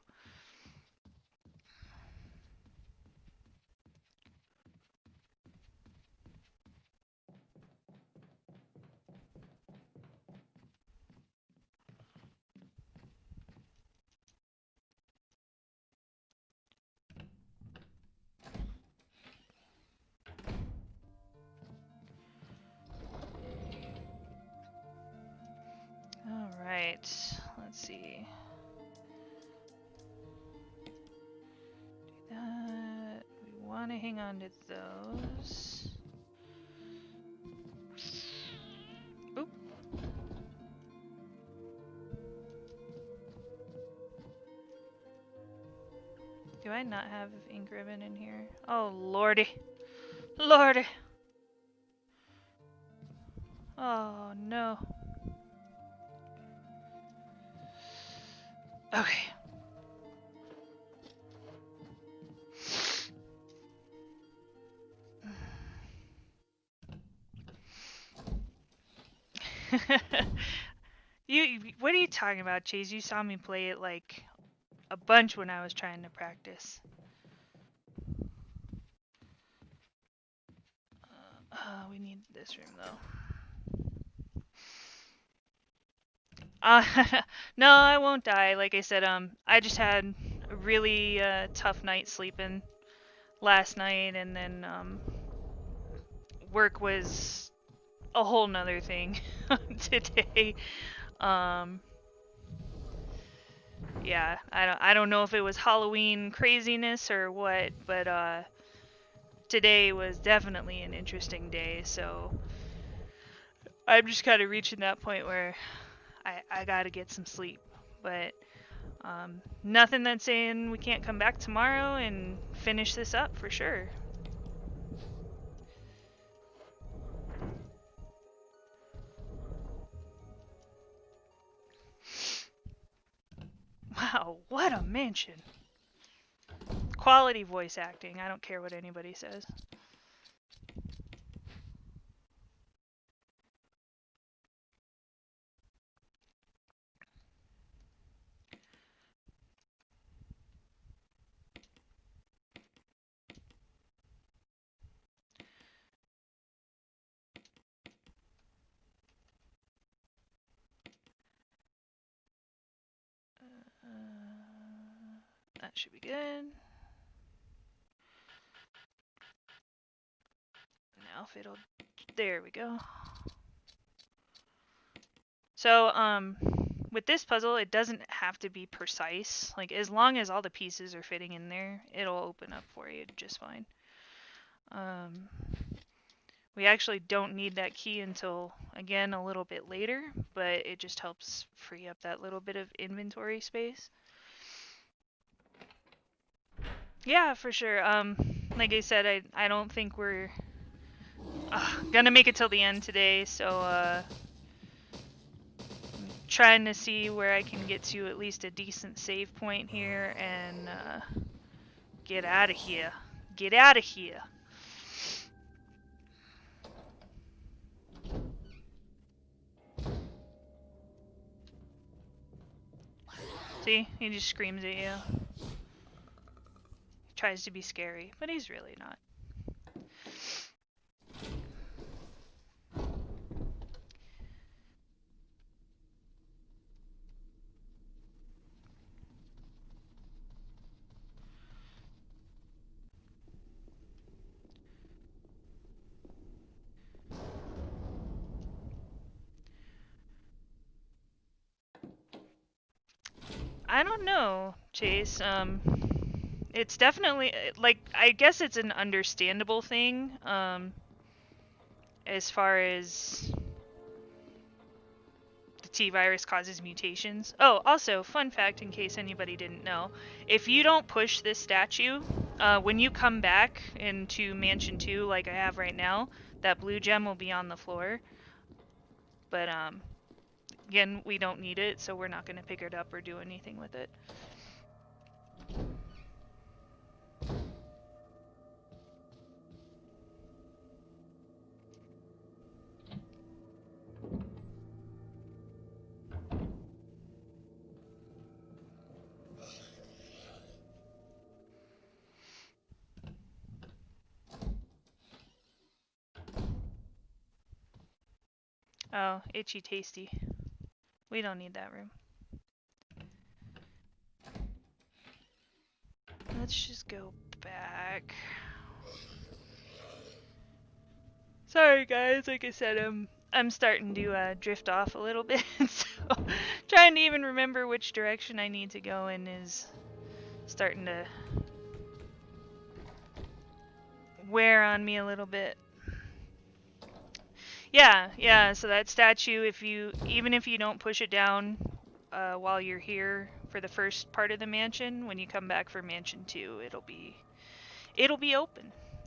Alright, let's see. Do that. We want to hang on to those. Oop. Do I not have ink ribbon in here? Oh, lordy. Lordy. Oh, no. Okay. What are you talking about, Chase? You saw me play it like a bunch when I was trying to practice. We need this room though. No, I won't die. Like I said, I just had a really tough night sleeping last night, and then work was a whole nother thing today. Yeah, I don't know if it was Halloween craziness or what, but today was definitely an interesting day. So I'm just kind of reaching that point where I gotta get some sleep. But nothing that's saying we can't come back tomorrow and finish this up for sure. Wow, what a mansion. Quality voice acting. I don't care what anybody says. That should be good. Now if it'll, there we go. So with this puzzle, it doesn't have to be precise. Like as long as all the pieces are fitting in there, it'll open up for you just fine. We actually don't need that key until, again, a little bit later, but it just helps free up that little bit of inventory space. Yeah, for sure. Like I said, I don't think we're gonna make it till the end today, so I'm trying to see where I can get to at least a decent save point here and get out of here. Get out of here. See? He just screams at you. tries to be scary, but he's really not. I don't know, Chase. It's definitely like I guess it's an understandable thing. As far as the T virus causes mutations. Oh, also, fun fact in case anybody didn't know, if you don't push this statue, when you come back into Mansion 2 like I have right now, that blue gem will be on the floor. But again, we don't need it, so we're not going to pick it up or do anything with it. Oh, itchy tasty. We don't need that room. Let's just go back. Sorry guys, like I said, I'm starting to drift off a little bit, so trying to even remember which direction I need to go in is starting to wear on me a little bit. Yeah, so that statue, even if you don't push it down while you're here for the first part of the mansion, when you come back for Mansion 2, it'll be open.